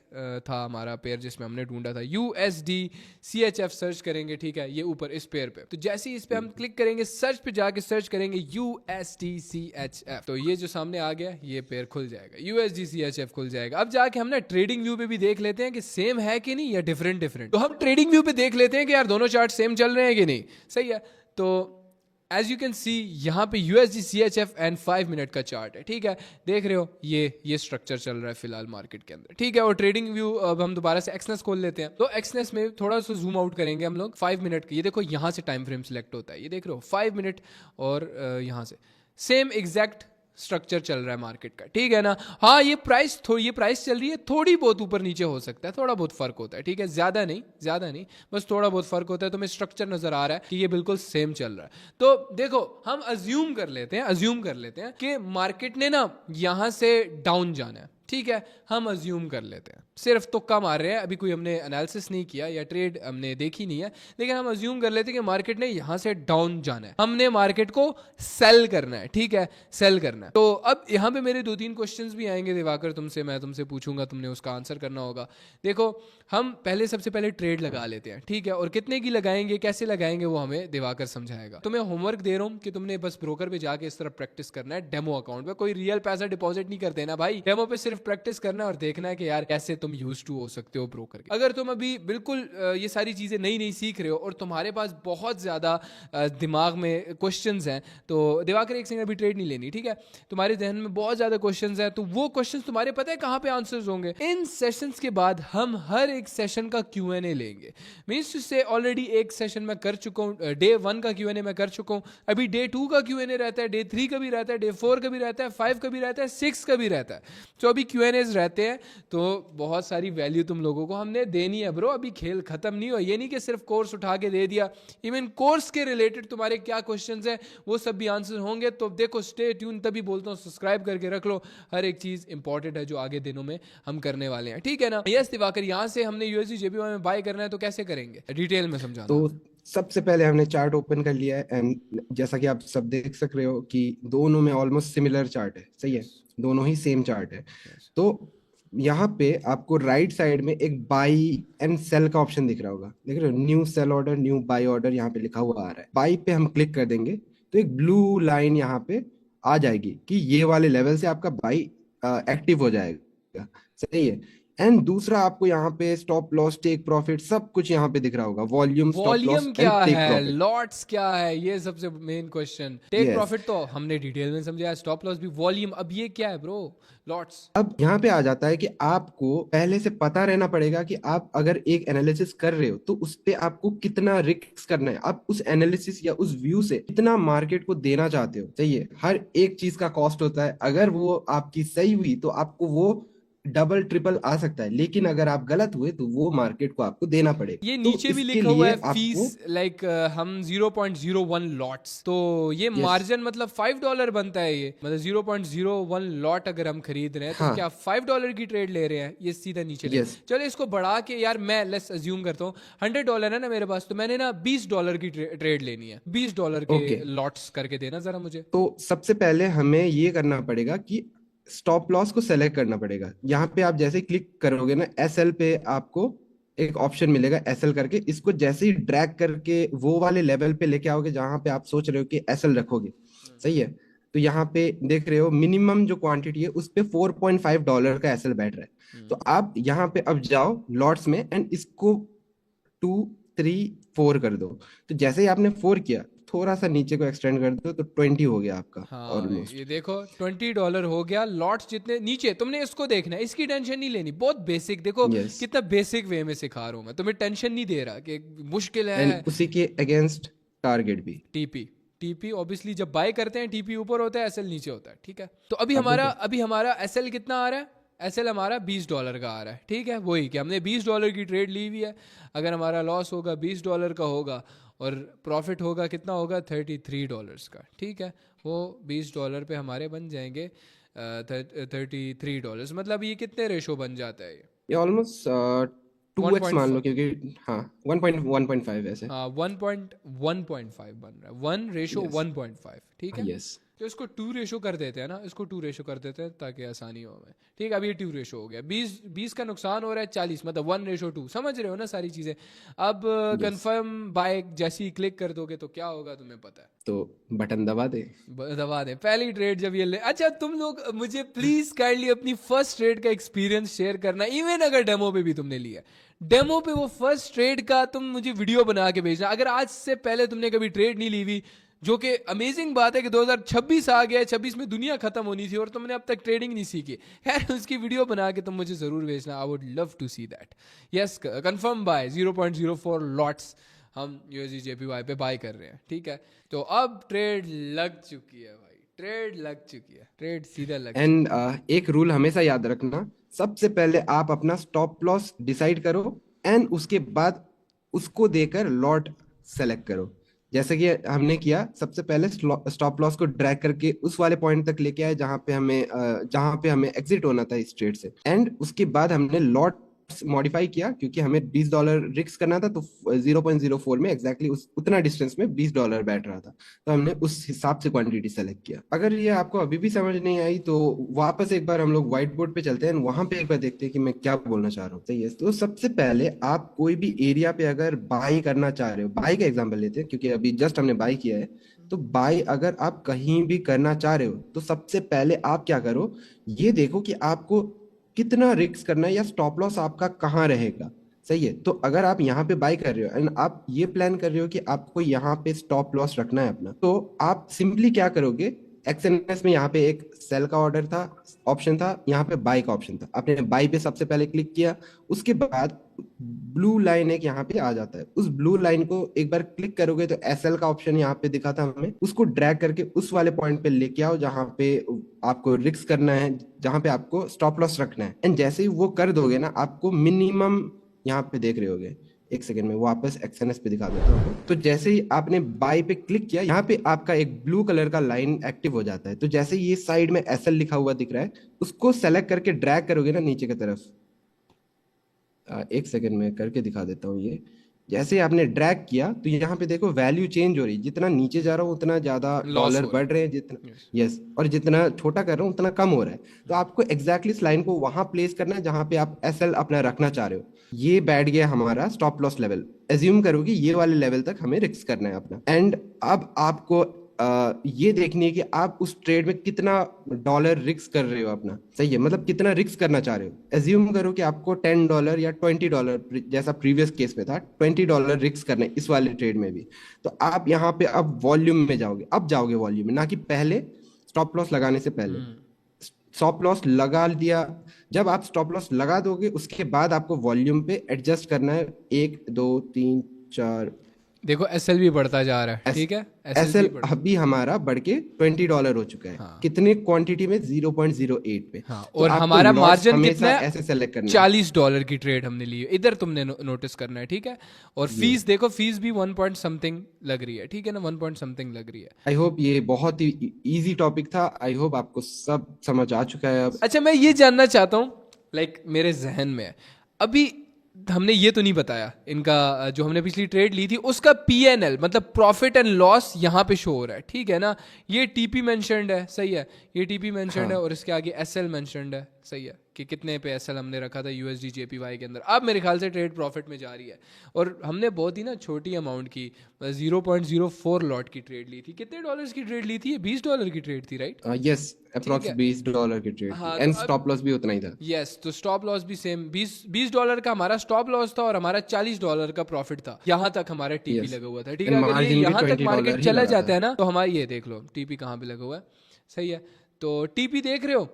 था हमारा पेयर जिसमें हमने ढूंढा था। USD CHF सर्च करेंगे, ठीक है, ये ऊपर इस पेयर पे। तो जैसे ही इस पे हम क्लिक करेंगे, सर्च पे जाके सर्च करेंगे USD CHF, तो ये जो सामने आ गया ये पेयर खुल जाएगा, USD CHF खुल जाएगा। अब जाके हम ना ट्रेडिंग व्यू पे भी देख लेते हैं कि सेम है कि नहीं या डिफरेंट। तो हम ट्रेडिंग व्यू पे देख लेते हैं कि यार दोनों चार्ट सेम चल रहे हैं कि नहीं, सही है। तो एज यू कैन सी यहाँ पे USD CHF एंड 5 मिनट का चार्ट है, ठीक है। देख रहे हो ये स्ट्रक्चर चल रहा है फिलहाल मार्केट के अंदर, ठीक है। और ट्रेडिंग व्यू अब हम दोबारा से XNS खोल लेते हैं। तो XNS में थोड़ा सा जूम आउट करेंगे हम लोग 5 मिनट का। ये देखो यहाँ से टाइम फ्रेम सिलेक्ट होता है, ये देख रहे हो 5 मिनट, और यहाँ से सेम एग्जैक्ट स्ट्रक्चर चल रहा है मार्केट का, ठीक है ना। हाँ, ये प्राइस चल रही है, थोड़ी बहुत ऊपर नीचे हो सकता है, थोड़ा बहुत फर्क होता है, ठीक है। ज्यादा नहीं, बस थोड़ा बहुत फर्क होता है। तो हमें स्ट्रक्चर नजर आ रहा है कि ये बिल्कुल सेम चल रहा है। तो देखो हम अज्यूम कर लेते हैं कि मार्केट ने ना यहां से डाउन जाना है, ठीक है, हम अज्यूम कर लेते हैं, सिर्फ तुक्का मार रहे हैं, अभी कोई हमने एनालिसिस नहीं किया या ट्रेड हमने देखी नहीं है, लेकिन हम अज्यूम कर लेते हैं कि मार्केट ने यहाँ से डाउन जाना है, हमने मार्केट को सेल करना है, ठीक है, सेल करना है। तो अब यहाँ पे मेरे 2-3 क्वेश्चंस भी आएंगे दिवाकर तुमसे, मैं तुमसे पूछूंगा, तुमने उसका आंसर करना होगा। देखो, हम सबसे पहले ट्रेड लगा लेते हैं, ठीक है, और कितने की लगाएंगे, कैसे लगाएंगे, वो हमें दिवाकर समझाएगा। तुम्हें होमवर्क दे रहा हूँ कि तुमने बस ब्रोकर पे जाके इस तरह प्रैक्टिस करना है, डेमो अकाउंट पे, कोई रियल पैसा डिपॉजिट नहीं कर देना भाई, डेमो पे सिर्फ प्रैक्टिस करना है और देखना है कि यार कैसे तुम यूज टू हो सकते हो ब्रोकर के। अगर तुम अभी बिल्कुल ये सारी चीजें नई नई सीख रहे हो और तुम्हारे पास बहुत ज्यादा दिमाग में क्वेश्चंस हैं, तो दिवाकर एक सेकंड अभी ट्रेड नहीं लेनी, ठीक है, तुम्हारे जहन में बहुत ज्यादा क्वेश्चंस हैं, तो वो क्वेश्चंस तुम्हारे पता है कहाँ पे आंसर्स होंगे, इन सेशंस के बाद हम हर एक सेशन का Q&A लेंगे। मींस से ऑलरेडी एक सेशन में कर चुका हूँ, डे 1 का Q&A मैं कर चुका हूँ, अभी डे 2 का Q&A रहता है, डे 3 का भी रहता है, डे 4 का भी रहता है, 5 का भी रहता है, 6 का भी रहता है। तो अभी Q&As रहते हैं, तो बहुत सारी वैल्यू तुम लोगों को हमने देनी है ब्रो, अभी खेल खत्म नहीं हुआ, ये नहीं कि सिर्फ कोर्स उठा के दे दिया, इवन कोर्स के रिलेटेड तुम्हारे क्या क्वेश्चंस हैं वो सब भी आंसर होंगे। तो देखो, स्टे ट्यून, तभी बोलता हूँ सब्सक्राइब करके रख लो, हर एक चीज इंपॉर्टेंट है जो आगे दिनों में हम करने वाले हैं, ठीक है ना। यस दिवाकर, यहाँ से हमने यूएसडी जेपीवाई में बाय करना है तो कैसे करेंगे, डिटेल में समझाना। तो सबसे पहले हमने चार्ट ओपन कर लिया है एंड जैसा कि आप सब देख सक रहे हो कि दोनों में ऑलमोस्ट सिमिलर चार्ट है, सही है, दोनों ही सेम चार्ट है। तो यहाँ पे आपको राइट साइड में एक बाई एंड सेल का ऑप्शन दिख रहा होगा, देख रहे हो, new sell order, new buy order यहाँ पे लिखा हुआ आ रहा है। बाई पे हम क्लिक कर देंगे तो एक ब्लू लाइन यहाँ पे आ जाएगी कि ये वाले लेवल से आपका बाई एक्टिव हो जाएगा, सही है। एंड दूसरा आपको यहाँ पे स्टॉप लॉस, टेक प्रॉफिट, सब कुछ यहाँ पे दिख रहा होगा, volume, stop loss volume and क्या टेक है, प्रॉफिट। लॉट्स क्या है, ये सबसे main question. Take yes, profit तो हमने डिटेल में समझा, स्टॉप लॉस भी, वॉल्यूम अब ये क्या है ब्रो, लॉट्स। अब यहाँ पे आ जाता है कि आपको पहले से पता रहना पड़ेगा कि आप अगर एक एनालिसिस कर रहे हो तो उस पे आपको कितना रिस्क करना है, आप उस एनालिसिस या उस व्यू से कितना मार्केट को देना चाहते हो, सही है। हर एक चीज का कॉस्ट होता है, अगर वो आपकी सही हुई तो आपको वो डबल ट्रिपल आ सकता है, लेकिन अगर आप गलत हुए तो वो मार्केट को आपको देना पड़ेगा। ये तो नीचे भी इसके लिखा हुआ लिए है आपको, फीस, लाइक हम 0.01 लॉट्स, तो ये यस, मार्जिन मतलब $5 बनता है, ये मतलब 0.01 लॉट अगर हम खरीद रहे हैं तो हाँ, क्या $5 की ट्रेड ले रहे हैं, ये सीधा नीचे ले। यस, चलो इसको बढ़ा के, यार मैं लेट्स अज्यूम करता हूँ $100 है ना मेरे पास, तो मैंने ना $20 की ट्रेड लेनी है, $20 के ओके। लॉट्स करके देना जरा मुझे। तो सबसे पहले हमें ये करना पड़ेगा कि स्टॉप लॉस को सेलेक्ट करना पड़ेगा। यहाँ पे आप जैसे क्लिक करोगे ना, एसएल पे आपको एक ऑप्शन मिलेगा एसएल करके, इसको जैसे ही ड्रैग करके वो वाले लेवल पे लेके आओगे जहां पे आप सोच रहे हो कि एसएल रखोगे, सही है। तो यहाँ पे देख रहे हो मिनिमम जो क्वांटिटी है उस पे $4.5 का एसएल बैठ रहा है। तो आप यहाँ पे अब जाओ लॉट्स में एंड इसको 2, 3, 4 कर दो। तो जैसे ही आपने 4 किया, थोड़ा सा नीचे को एक्सटेंड कर दो तो 20 हो गया आपका हाँ, ऑलमोस्ट। ये देखो $20 हो गया, लॉट्स जितने नीचे, तुमने इसको देखना है, इसकी टेंशन नहीं लेनी, बहुत बेसिक, देखो यस, कितना बेसिक वे में सिखा रहा हूँ मैं तुम्हें, टेंशन नहीं दे रहा कि मुश्किल है। एंड उसी के अगेंस्ट टारगेट भी। टीपी, टीपी ऑब्वियसली जब बाय करते हैं टीपी ऊपर होता है, एसएल नीचे होता है, ठीक है। तो अभी हमारा एसएल कितना आ रहा है, एसएल हमारा $20 का आ रहा है, ठीक है, वही कि हमने $20 की ट्रेड ली हुई है। अगर हमारा लॉस होगा $20 का होगा और प्रॉफिट होगा कितना होगा, $33 का, ठीक है। वो $20 पे हमारे बन जाएंगे $33, मतलब ये कितने रेशो बन जाता है, ये ऑलमोस्ट 2x मान 1.5, लो, क्योंकि हाँ 1.5 ऐसे। हाँ 1.1.5 बन रहा है, 1:1.5, ठीक है। यस, तो इसको 2 रेशो कर देते हैं ना, इसको 2 रेशो कर देते हैं ताकि आसानी हो हमें, ठीक है। अब ये 2 रेशो हो गया, 20 का नुकसान हो रहा है 40, मतलब 1:2, समझ रहे हो ना सारी चीजें। अब कंफर्म बाय जैसे ही क्लिक कर दोगे तो क्या होगा तुम्हें पता है, तो बटन दबा दे। दबा दें पहली ट्रेड जब ये ले। अच्छा तुम लोग मुझे प्लीज काइंडली अपनी फर्स्ट ट्रेड का एक्सपीरियंस शेयर करना, इवन अगर डेमो पे भी तुमने लिया, डेमो पे वो फर्स्ट ट्रेड का तुम मुझे वीडियो बना के भेजना। अगर आज से पहले तुमने कभी ट्रेड नहीं ली हुई, जो कि अमेजिंग बात है कि 2026 आ गया है, 26 में दुनिया खत्म होनी थी और तुमने अब तक ट्रेडिंग नहीं सीखी, खैर उसकी वीडियो बना के तुम मुझे जरूर भेजना, I would love to see that. Yes, confirm buy 0.04 lots हम यूएसडी जेपीवाई पे बाय कर रहे हैं, ठीक है। तो अब ट्रेड लग चुकी है भाई, ट्रेड लग चुकी है, ट्रेड सीधा लग चुकी है। एंड एक रूल हमेशा याद रखना, सबसे पहले आप अपना स्टॉप लॉस डिसाइड करो एंड उसके बाद उसको देकर लॉट सेलेक्ट करो। जैसे कि हमने किया, सबसे पहले स्टॉप लॉस को ड्रैग करके उस वाले पॉइंट तक लेके आए जहां पे हमें एग्जिट होना था इस ट्रेड से, एंड उसके बाद हमने लॉट मॉडिफाई किया क्योंकि हमें $20 रिस्क करना था, तो 0.04 में एग्जैक्टली उतना डिस्टेंस में $20 बैठ रहा था, तो हमने उस हिसाब से क्वांटिटी सेलेक्ट किया। अगर ये आपको अभी भी समझ नहीं आई तो वापस एक बार हम लोग व्हाइट बोर्ड पे चलते हैं, वहां पे एक बार देखते हैं कि मैं क्या बोलना चाह रहा हूँ। सही है, तो सबसे पहले आप कोई भी एरिया पे अगर बाई करना चाह रहे हो, बाई का एग्जाम्पल लेते हैं क्योंकि अभी जस्ट हमने बाई किया है, तो बाई अगर आप कहीं भी करना चाह रहे हो तो सबसे पहले आप क्या करो, ये देखो कि आपको कितना रिस्क करना है या स्टॉप लॉस आपका कहाँ रहेगा। सही है, तो अगर आप यहाँ पे बाय कर रहे हो एंड आप ये प्लान कर रहे हो कि आपको यहाँ पे स्टॉप लॉस रखना है अपना, तो आप सिंपली क्या करोगे, एक्सएनएस में यहाँ पे एक सेल का ऑर्डर था, ऑप्शन था, यहाँ पे बाय का ऑप्शन था, आपने बाय पे सबसे पहले क्लिक किया, उसके बाद ब्लू लाइन एक यहाँ पे आ जाता है, उस ब्लू लाइन को एक बार क्लिक करोगे तो एसएल का ऑप्शन यहाँ पे दिखा था हमें, उसको ड्रैग करके उस वाले पॉइंट पे लेके आओ जहाँ पे आपको रिस्क करना है, जहाँ पे आपको स्टॉप लॉस रखना है, एंड जैसे ही वो कर दोगे ना, आपको मिनिमम यहाँ पे देख रहे होगे, एक सेकंड में वापस एक्सएनएस पे दिखा देता हूँ। तो जैसे ही आपने बाय पे क्लिक किया, यहाँ पे आपका एक ब्लू कलर का लाइन एक्टिव हो जाता है, तो जैसे ये साइड में एसएल लिखा हुआ दिख रहा है, उसको सेलेक्ट करके ड्रैग करोगे ना नीचे की तरफ, एक सेकंड में करके दिखा देता हूँ ये। जैसे आपने ड्रैग किया तो यहाँ पे देखो वैल्यू चेंज हो रही है, जितना नीचे जा रहा हूँ उतना ज्यादा डॉलर बढ़ रहे हैं, जितना यस, और जितना छोटा कर रहा हूँ उतना कम हो रहा है। तो आपको एग्जैक्टली इस लाइन को वहां प्लेस करना है जहां पे आप एसएल अपना रखना चाह रहे हो। ये बैठ गया हमारा स्टॉप लॉस लेवल, एज्यूम करो कि ये वाले लेवल तक हमें रिस्क करना है अपना, एंड अब आपको ये देखनी है कि आप उस ट्रेड में कितना डॉलर रिस्क कर रहे हो अपना। सही है, मतलब कितना रिस्क करना चाह रहे हो। एज्यूम करो कि आपको $10 या $20, जैसा प्रीवियस केस में था, $20 रिस्क करना है इस वाले ट्रेड में भी, तो आप यहाँ पे अब वॉल्यूम में जाओगे, अब जाओगे वॉल्यूम में, ना कि पहले स्टॉप लॉस लगाने से पहले। स्टॉप लॉस लगा दिया, जब आप स्टॉप लॉस लगा दोगे उसके बाद आपको वॉल्यूम पे एडजस्ट करना है, 1 2 3 4। देखो एसएल भी बढ़ता जा रहा है, ठीक है, एसएल अभी हमारा बढ़ के $20 हो चुका है। हाँ। कितने क्वांटिटी में, 0.08 पे। हाँ, तो और आपको हमारा लॉस मार्जिन हमेशा कितना है, ऐसे सेलेक्ट करना है। $40 की ट्रेड हमने ली है, इधर तुमने नोटिस करना है, ठीक है। और फीस देखो, फीस भी 1 पॉइंट समथिंग लग रही है, ठीक है ना, 1 पॉइंट समथिंग लग रही है। आई होप ये बहुत ही इजी टॉपिक था, आई होप आपको सब समझ आ चुका है अब। अच्छा, मैं ये जानना चाहता हूँ, लाइक मेरे जहन में है, अभी हमने ये तो नहीं बताया इनका, जो हमने पिछली ट्रेड ली थी उसका पीएनएल मतलब प्रॉफिट एंड लॉस यहाँ पे शो हो रहा है, ठीक है ना। ये टीपी मेंशन्ड है, सही है, ये टीपी मेंशन्ड है, और इसके आगे एसएल मेंशन्ड है, सही है, कि कितने पे एसएल हमने रखा था यूएसडी जेपीवाई के अंदर। अब मेरे ख्याल से ट्रेड प्रॉफिट में जा रही है, और हमने बहुत ही ना छोटी अमाउंट की 0.04 लॉट की ट्रेड ली थी। कितने डॉलर्स की ट्रेड ली थी? ये $20 की ट्रेड थी, राइट? यस, अप्रॉक्स $20 की ट्रेड, हाँ, एंड तो स्टॉप लॉस भी उतना ही था। यस, तो स्टॉप लॉस भी सेम $20 का हमारा स्टॉप लॉस था, और हमारा $40 का प्रॉफिट था। यहाँ तक हमारा टीपी लगा हुआ था, ठीक है। अगर ये यहाँ तक मार्केट चला जाता है ना, तो हमारा ये देख लो टीपी कहाँ पे लगा हुआ है, सही है। तो टीपी देख रहे हो,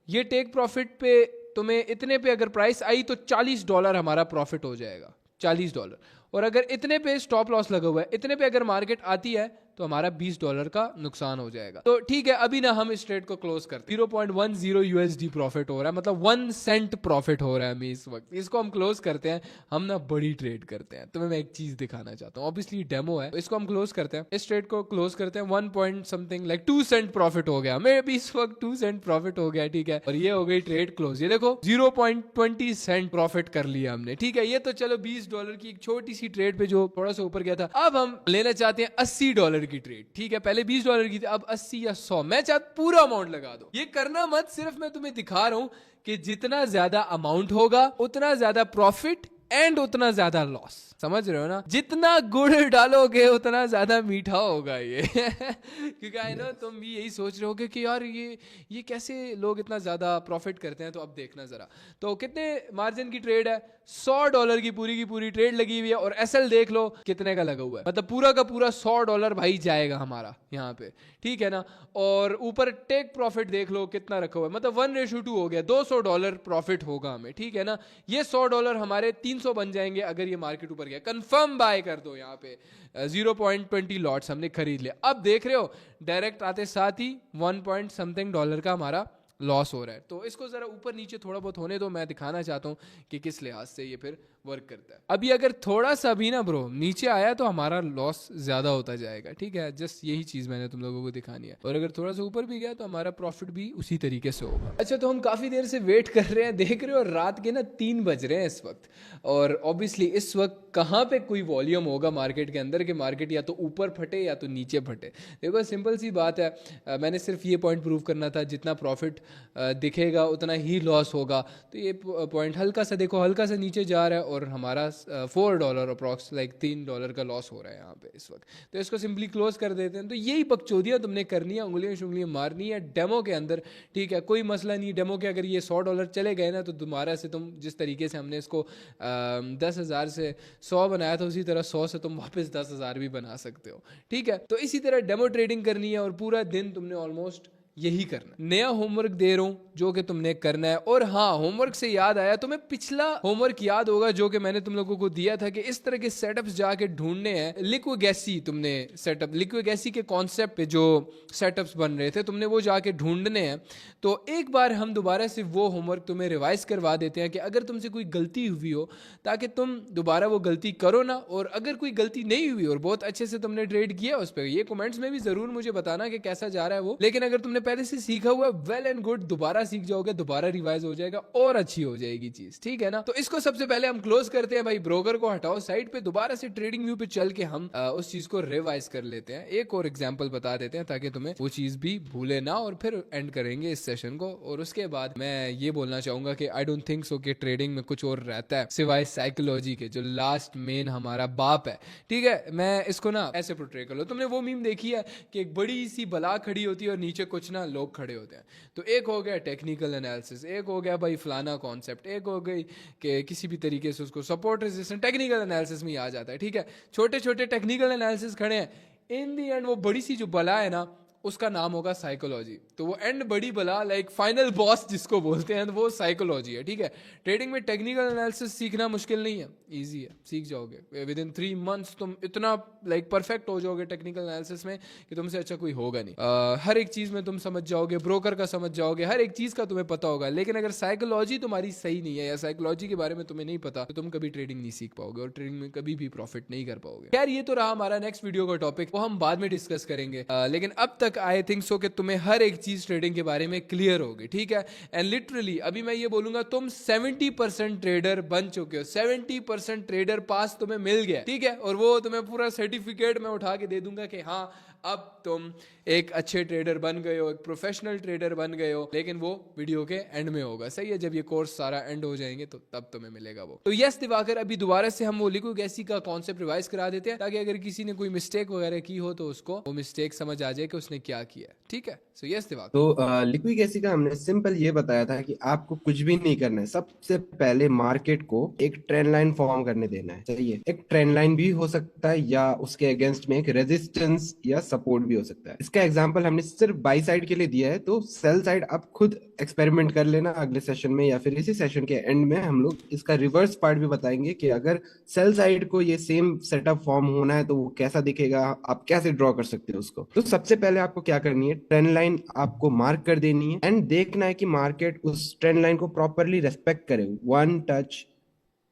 ये टेक प्रॉफिट पे तुम्हें इतने पे अगर प्राइस आई तो $40 हमारा प्रॉफिट हो जाएगा, $40। और अगर इतने पे स्टॉप लॉस लगा हुआ है, इतने पे अगर मार्केट आती है तो हमारा $20 का नुकसान हो जाएगा। तो ठीक है, अभी ना हम इस ट्रेड को क्लोज करते हैं। 0.10 USD प्रॉफिट हो रहा है, मतलब 1 सेंट प्रॉफिट हो रहा है हमें इस वक्त। इसको हम क्लोज करते हैं, हम ना बड़ी ट्रेड करते हैं। तो मैं एक चीज दिखाना चाहता हूँ, ऑब्वियसली डेमो है, इसको हम क्लोज करते हैं, इस ट्रेड को क्लोज करते हैं। 1 point something like 2 cent profit हो गया हमें अभी इस वक्त, 2 सेंट प्रॉफिट हो गया, ठीक है। और ये हो गई ट्रेड क्लोज। ये देखो 0.20 सेंट प्रॉफिट कर लिया हमने, ठीक है। ये तो चलो $20 की एक छोटी सी ट्रेड पे जो थोड़ा सा ऊपर गया था। अब हम लेना चाहते हैं $80 की ट्रेड, ठीक है। पहले $20 की थी, अब 80 या 100, मैं चाहता पूरा अमाउंट लगा दो। ये करना मत, सिर्फ मैं तुम्हें दिखा रहा हूं कि जितना ज्यादा अमाउंट होगा उतना ज्यादा प्रॉफिट एंड उतना ज्यादा लॉस, समझ रहे हो ना। जितना गुड़ डालोगे उतना ज्यादा मीठा होगा ये क्योंकि आई नो तुम भी यही सोच रहे होगे कि यार ये कैसे लोग इतना ज्यादा प्रॉफिट करते हैं। तो अब देखना जरा, तो कितने मार्जिन की ट्रेड है, $100 की पूरी ट्रेड लगी हुई है। और एसएल देख लो कितने का लगा हुआ है, मतलब पूरा का पूरा $100 भाई जाएगा हमारा यहाँ पे, ठीक है ना। और ऊपर टेक प्रॉफिट देख लो कितना रखा हुआ है, मतलब 1:2 हो गया, $200 प्रॉफिट होगा हमें, ठीक है ना। ये $100 हमारे 300 बन जाएंगे अगर ये मार्केट ऊपर गया। कंफर्म बाय कर दो यहाँ पे, 0.20 लॉट्स हमने खरीद लिया। अब देख रहे हो डायरेक्ट आते साथ ही 1 पॉइंट समथिंग डॉलर का हमारा लॉस हो रहा है। तो इसको ज़रा ऊपर नीचे थोड़ा बहुत होने दो, मैं दिखाना चाहता हूँ कि किस लिहाज से ये फिर वर्क करता है। अभी अगर थोड़ा सा भी ना ब्रो नीचे आया तो हमारा लॉस ज़्यादा होता जाएगा, ठीक है, जस्ट यही चीज़ मैंने तुम लोगों को दिखानी है। और अगर थोड़ा सा ऊपर भी गया तो हमारा प्रॉफिट भी उसी तरीके से होगा। अच्छा, तो हम काफ़ी देर से वेट कर रहे हैं, देख रहे हो रात के ना 3 बज रहे हैं इस वक्त, और ऑब्वियसली इस वक्त कहाँ पे कोई वॉल्यूम होगा मार्केट के अंदर, के मार्केट या तो ऊपर फटे या तो नीचे फटे। देखो सिंपल सी बात है, मैंने सिर्फ ये पॉइंट प्रूव करना था, जितना प्रॉफिट दिखेगा उतना ही लॉस होगा। तो ये पॉइंट हल्का सा देखो, हल्का सा नीचे जा रहा है और हमारा $4 अप्रॉक्स लाइक $3 का लॉस हो रहा है यहाँ पे इस वक्त। तो इसको सिंपली क्लोज कर देते हैं। तो यही बकचोदियाँ तुमने करनी है, उंगलियाँ शुंगलियाँ मारनी है डेमो के अंदर, ठीक है, कोई मसला नहीं। डेमो के अगर ये $100 चले गए ना, तो दोबारा से तुम जिस तरीके से हमने इसको 10,000 से 100 बनाया था, उसी तरह 100 से तुम वापस 10,000 भी बना सकते हो, ठीक है। तो इसी तरह डेमो ट्रेडिंग करनी है और पूरा दिन तुमने ऑलमोस्ट यही करना। नया होमवर्क दे रहा हूं जो कि तुमने करना है। और हाँ, होमवर्क से याद आया, तुम्हें पिछला होमवर्क याद होगा जो कि मैंने तुम लोगों को दिया था कि इस तरह के सेटअप्स जाके ढूंढने हैं। लिक्विगेसी तुमने सेटअप, लिक्विगेसी के कॉन्सेप्ट पे जो सेटअप्स बन रहे थे तुमने वो जाके ढूंढने हैं। तो एक बार हम दोबारा से वो होमवर्क तुम्हें रिवाइज करवा देते हैं कि अगर तुमसे कोई गलती हुई हो, ताकि तुम दोबारा वो गलती करो ना। और अगर कोई गलती नहीं हुई और बहुत अच्छे से तुमने ट्रेड किया उस पर, ये कमेंट्स में भी जरूर मुझे बताना कि कैसा जा रहा है वो। लेकिन अगर तुमने पहले से सीखा हुआ, वेल एंड गुड, दोबारा सीख जाओगे, दोबारा रिवाइज हो जाएगा और अच्छी हो जाएगी चीज, ठीक है ना। तो इसको सबसे पहले हम क्लोज करते हैं भाई, ब्रोकर को हटाओ साइड पे, दोबारा से ट्रेडिंग व्यू पे चल के हम उस चीज को रिवाइज कर लेते हैं। एक और एग्जांपल बता देते हैं ताकि तुम्हें वो चीज भी भूले ना, और फिर एंड करेंगे इस सेशन को। और उसके बाद मैं ये बोलना चाहूंगा कि आई डोंट थिंक सो कि ट्रेडिंग में कुछ और रहता है सिवाय साइकोलॉजी के, जो लास्ट मेन हमारा बाप है, ठीक है। मैं इसको ना ऐसे पोर्ट्रे कर लो, तुमने वो मीम देखी है कि एक बड़ी सी बला खड़ी होती है और नीचे कुछ ना लोग खड़े होते हैं। तो एक हो गया टेक्निकल एनालिसिस, एक हो गया भाई फलाना कॉन्सेप्ट, एक हो गई कि किसी भी तरीके से उसको सपोर्ट रेजिस्टेंस, टेक्निकल एनालिसिस में ही आ जाता है, ठीक है। छोटे छोटे टेक्निकल एनालिसिस खड़े हैं, इन दी एंड वो बड़ी सी जो बला है ना उसका नाम होगा साइकोलॉजी। तो वो एंड बड़ी बला, लाइक फाइनल बॉस जिसको बोलते हैं, वो साइकोलॉजी है, ठीक है। ट्रेडिंग में टेक्निकल एनालिसिस सीखना मुश्किल नहीं है, इजी है, सीख जाओगे विद इन 3 मंथ्स। तुम इतना लाइक परफेक्ट हो जाओगे टेक्निकल एनालिसिस में कि तुमसे अच्छा कोई होगा नहीं। हर एक चीज़ में तुम समझ जाओगे, ब्रोकर का समझ जाओगे, हर एक चीज़ का तुम्हें पता होगा। लेकिन अगर साइकोलॉजी तुम्हारी सही नहीं है या साइकोलॉजी के बारे में तुम्हें नहीं पता, तो तुम कभी ट्रेडिंग नहीं सीख पाओगे और ट्रेडिंग में कभी भी प्रॉफिट नहीं कर पाओगे। यार ये तो रहा हमारा नेक्स्ट वीडियो का टॉपिक, वो हम बाद में डिस्कस करेंगे। लेकिन अब तक आई थिंक सो कि तुम्हें हर एक चीज ट्रेडिंग के बारे में क्लियर होगी, ठीक है। एंड लिटरली अभी मैं ये बोलूंगा, तुम 70% ट्रेडर बन चुके हो, 70% ट्रेडर पास तुम्हें मिल गया, ठीक है। और वो तुम्हें पूरा सर्टिफिकेट मैं उठा के दे दूंगा कि हाँ अब तुम एक अच्छे ट्रेडर बन गए हो, एक प्रोफेशनल ट्रेडर बन गए हो। लेकिन वो वीडियो के एंड में होगा, सही है, जब ये कोर्स सारा एंड हो जाएंगे तो तब तुम्हें मिलेगा वो। तो यस दिवाकर, अभी दोबारा से हम वो लिक्विगेसी का कॉन्सेप्ट रिवाइज करा देते हैं, ताकि अगर किसी ने कोई मिस्टेक वगैरह की हो तो उसको वो मिस्टेक समझ आ जाए कि उसने क्या किया, ठीक है। सो यस दिवाकर, तो लिक्विगेसी का हमने सिंपल ये बताया था कि आपको कुछ भी नहीं करना है। सबसे पहले मार्केट को एक ट्रेंड लाइन फॉर्म करने देना है, सही है। एक ट्रेंड लाइन भी हो सकता है या उसके अगेंस्ट में एक रेजिस्टेंस या सपोर्ट भी हो सकता है। इसका एग्जांपल हमने सिर्फ बाई साइड के लिए दिया है, तो सेल साइड आप खुद एक्सपेरिमेंट कर लेना अगले सेशन में, या फिर इसी सेशन के एंड में हम लोग इसका रिवर्स पार्ट भी बताएंगे कि अगर सेल साइड को ये सेम सेटअप फॉर्म होना है तो वो कैसा दिखेगा, आप कैसे ड्रॉ कर सकते हो उसको। तो सबसे पहले आपको क्या करनी है, ट्रेंड लाइन आपको मार्क कर देनी है एंड देखना है कि मार्केट उस ट्रेंड लाइन को प्रॉपरली रेस्पेक्ट करे। 1 टच,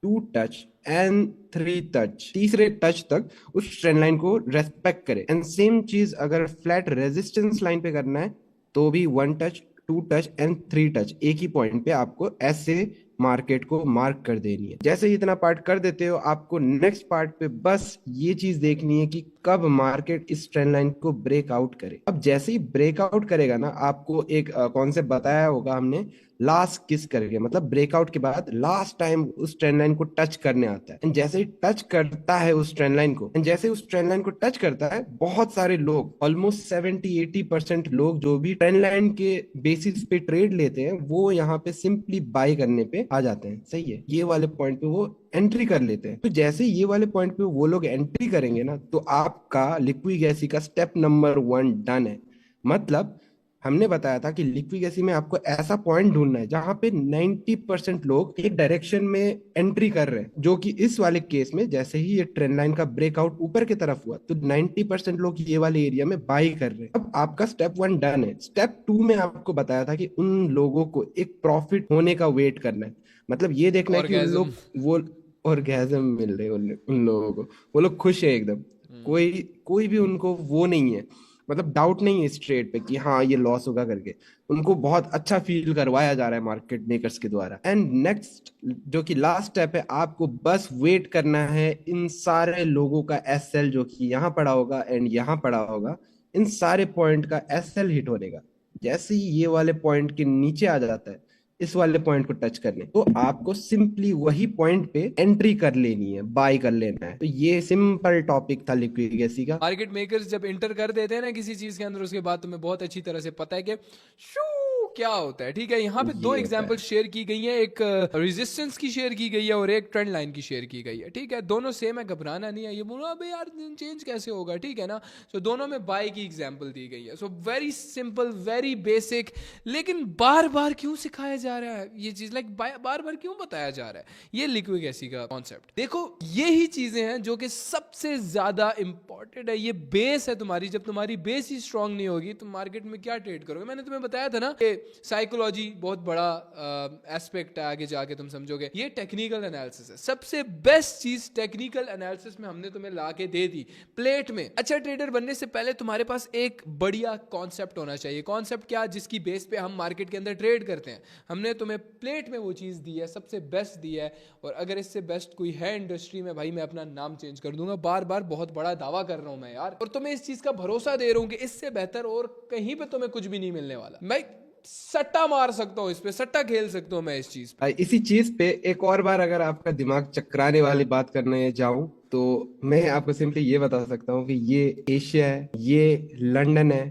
2 टच एंड 3 टच, तीसरे टच तक उस ट्रेंड लाइन को रेस्पेक्ट करे। एंड सेम चीज अगर फ्लैट रेजिस्टेंस लाइन पे करना है तो भी 1 टच, 2 टच एंड 3 टच, एक ही पॉइंट पे आपको ऐसे मार्केट को मार्क कर देनी है। जैसे इतना पार्ट कर देते हो, आपको नेक्स्ट पार्ट पे बस ये चीज देखनी है कि कब मार्केट इस ट्रेंड लाइन को ब्रेकआउट करे। अब जैसे ही ब्रेकआउट करेगा ना, आपको एक कॉन्सेप्ट बताया होगा हमने, लास्ट किस करके, मतलब ब्रेकआउट के बाद लास्ट टाइम उस ट्रेंड लाइन को टच करने आता है। एंड जैसे ही टच करता है उस ट्रेंड लाइन को, एंड जैसे उस ट्रेंड लाइन को टच करता है, बहुत सारे लोग, ऑलमोस्ट 70-80% लोग जो भी ट्रेंड लाइन के बेसिस पे ट्रेड लेते हैं, वो यहाँ पे सिंपली बाय करने पे आ जाते हैं, सही है। ये वाले पॉइंट पे वो एंट्री कर लेते हैं। तो जैसे ये वाले पॉइंट पे वो लोग एंट्री करेंगे ना, तो आपका लिक्विगेसी का स्टेप नंबर 1 डन है। मतलब हमने बताया था कि लिक्विडेसी में आपको ऐसा पॉइंट ढूंढना है जहां पे 90% लोग एक डायरेक्शन में एंट्री कर रहे हैं, जो कि इस वाले केस में जैसे ही ये ट्रेंड लाइन का ब्रेकआउट ऊपर की तरफ हुआ तो 90% लोग ये वाले एरिया में बाई कर रहे हैं। अब आपका स्टेप 1 डन है। स्टेप 2 में आपको बताया था कि उन लोगों को एक प्रॉफिट होने का वेट करना है, मतलब ये देखना है कि उन ऑर्गेजम। लोग वो ऑर्गेजम मिल रहे हैं उन लोगों को, वो लोग खुश है एकदम, कोई कोई भी उनको वो नहीं है, मतलब डाउट नहीं है इस ट्रेड पे कि हाँ ये लॉस होगा करके। उनको बहुत अच्छा फील करवाया जा रहा है मार्केट मेकर्स के द्वारा। एंड नेक्स्ट जो कि लास्ट स्टेप है, आपको बस वेट करना है इन सारे लोगों का एस एल जो कि यहाँ पड़ा होगा एंड यहाँ पड़ा होगा, इन सारे पॉइंट का एस एल हिट होने का। जैसे ही ये वाले पॉइंट के नीचे आ जाता है इस वाले पॉइंट को टच करने, तो आपको सिंपली वही पॉइंट पे एंट्री कर लेनी है, बाय कर लेना है। तो ये सिंपल टॉपिक था लिक्विडेसी का। मार्केट मेकर्स जब इंटर कर देते हैं ना किसी चीज के अंदर, उसके बाद तुम्हें बहुत अच्छी तरह से पता है कि शू क्या होता है। ठीक है, यहाँ पे ये दो होता एग्जांपल है। शेयर की गई हैं, एक रेजिस्टेंस की शेयर की गई है और एक ट्रेंड लाइन की शेयर की गई है। ठीक है, दोनों सेम है, घबराना नहीं है। ये बोलो अबे यार चेंज कैसे होगा, ठीक है ना। सो दोनों में बाय की एग्जांपल दी गई है। So very simple, very basic, लेकिन बार बार क्यों सिखाया जा रहा है ये चीज, लाइक बार बार क्यों बताया जा रहा है ये लिक्विडेसी का कॉन्सेप्ट। देखो ये ही चीजें हैं जो कि सबसे ज्यादा इंपॉर्टेंट है। ये बेस है तुम्हारी, जब तुम्हारी बेस ही स्ट्रांग नहीं होगी तो मार्केट में क्या ट्रेड करोगे। मैंने तुम्हें बताया था ना कि साइकोलॉजी बहुत बड़ा एस्पेक्ट है, आगे जाके तुम समझोगे। ये टेक्निकल एनालिसिस है, सबसे बेस्ट चीज टेक्निकल एनालिसिस में हमने तुम्हें ला के दे दी प्लेट में। अच्छा ट्रेडर बनने से पहले तुम्हारे पास एक बढ़िया कॉन्सेप्ट होना चाहिए। कॉन्सेप्ट क्या, जिसकी बेस पे हम मार्केट के अंदर ट्रेड करते हैं। हमने तुम्हें प्लेट में वो चीज दी है, सबसे बेस्ट दी है। और अगर इससे बेस्ट कोई है इंडस्ट्री में, भाई मैं अपना नाम चेंज कर दूंगा। बार बार बहुत बड़ा दावा कर रहा हूं मैं यार, और तुम्हें इस चीज का भरोसा दे रहा हूं कि इससे बेहतर और कहीं पे तुम्हें कुछ भी नहीं मिलने वाला। मैं सट्टा मार सकता हूं, इस पे सट्टा खेल सकता हूं मैं इस चीज पे। इसी चीज पे एक और बार अगर आपका दिमाग चकराने वाली बात करने जाऊं तो मैं आपको सिंपली ये बता सकता हूँ कि ये एशिया है, ये लंदन है